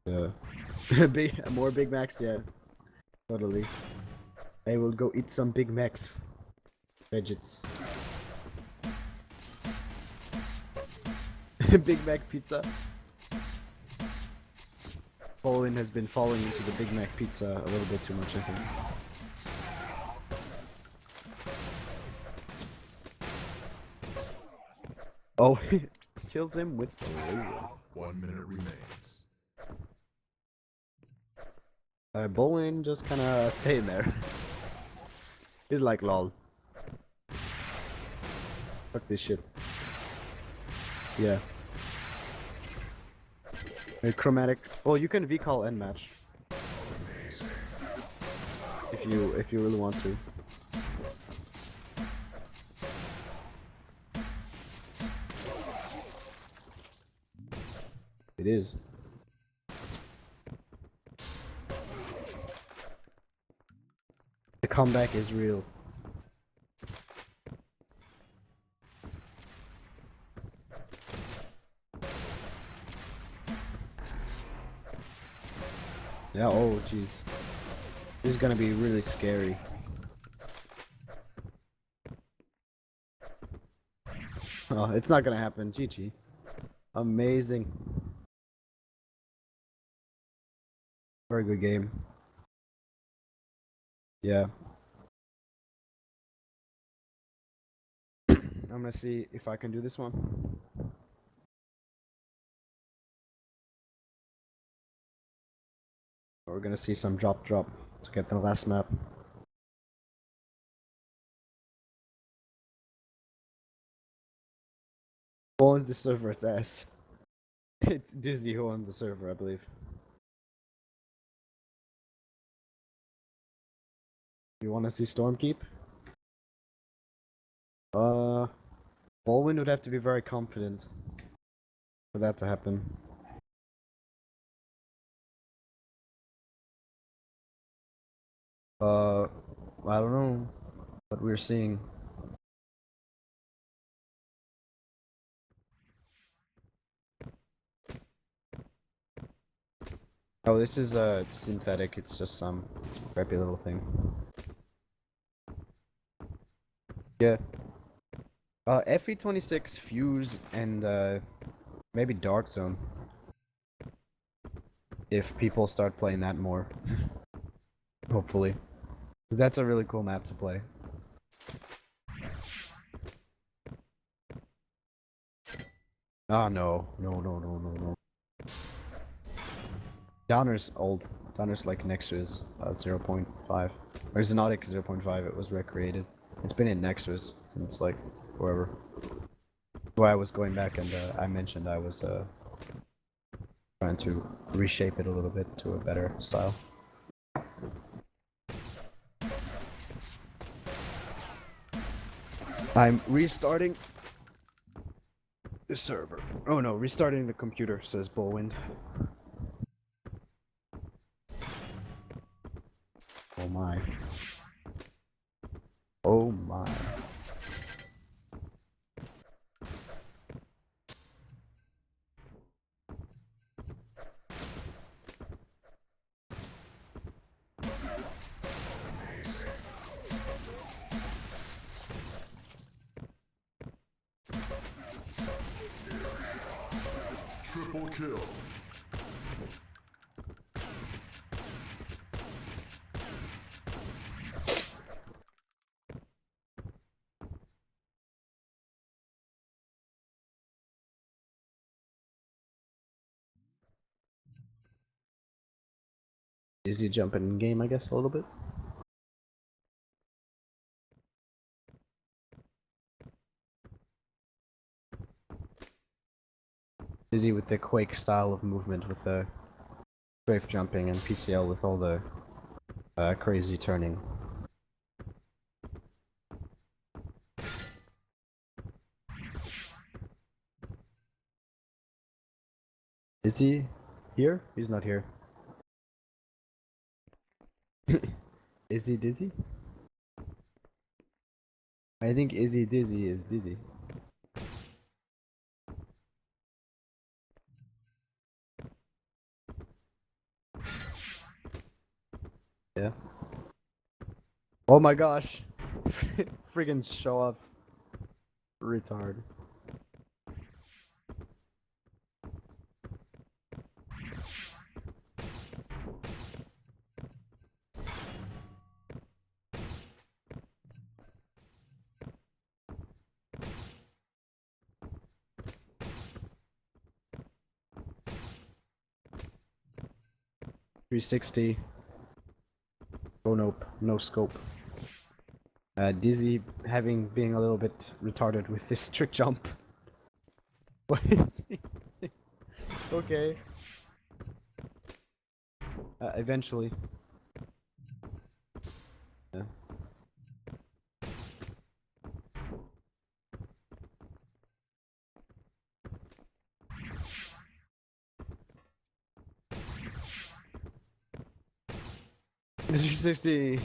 eat. More Big Macs, yeah, totally. I will go eat some Big Macs. Vegets. Big Mac pizza. Bowwind has been falling into the Big Mac pizza a little bit too much, I think. Oh, kills him with the laser. 1 minute remains. Bowwind just kinda staying there. He's like, lol. Fuck this shit. Yeah. A chromatic. Oh, you can V-call end match. If you really want to. It is. The comeback is real. Yeah, oh jeez. This is gonna be really scary. Oh, it's not gonna happen. GG. Amazing. Very good game. Yeah. I'm gonna see if I can do this one. We're gonna see some drop to get the last map. Who owns the server? It's ass. It's Disney who owns the server, I believe. You wanna see Stormkeep? Bowwind would have to be very confident for that to happen. I don't know what we're seeing. Oh, this is it's synthetic. It's just some crappy little thing. Yeah. FE26, Fuse, and maybe Dark Zone. If people start playing that more. Hopefully. Because that's a really cool map to play. Ah, no. No. Downer's old. Downer's like Nexus 0.5. Or XONOTIC 0.5, it was recreated. It's been in Nexus since like wherever. Why I was going back and I mentioned I was trying to reshape it a little bit to a better style. I'm restarting the server. Oh no, restarting the computer, says Bowwind. Oh my. Oh my. Triple kill. Is he jumping in game, I guess, a little bit? Is he with the Quake style of movement with the strafe jumping, and PCL with all the crazy turning? Is he here? He's not here. Is he dizzy? I think Izzy Dizzy is dizzy. Yeah. Oh my gosh. Friggin' show off. Retard. .360. Oh nope, no scope. Dizzy being a little bit retarded with this trick jump. What is he? Okay. Eventually. Yeah. The 360.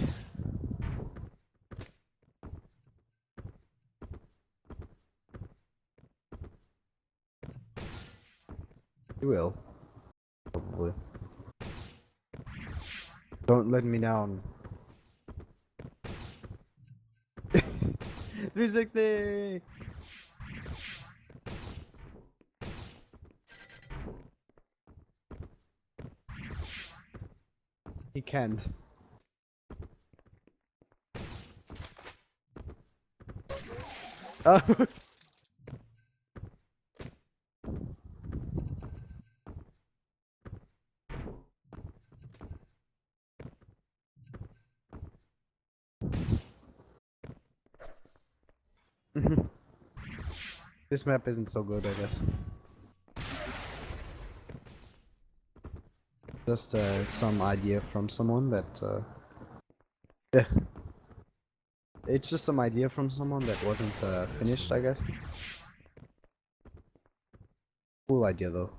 You will. Probably. Don't let me down. 360! He can't. Oh. This map isn't so good, I guess. Just some idea from someone that yeah. It's just some idea from someone that wasn't finished, I guess. Cool idea though.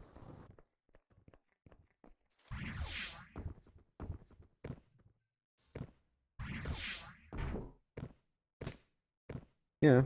Yeah.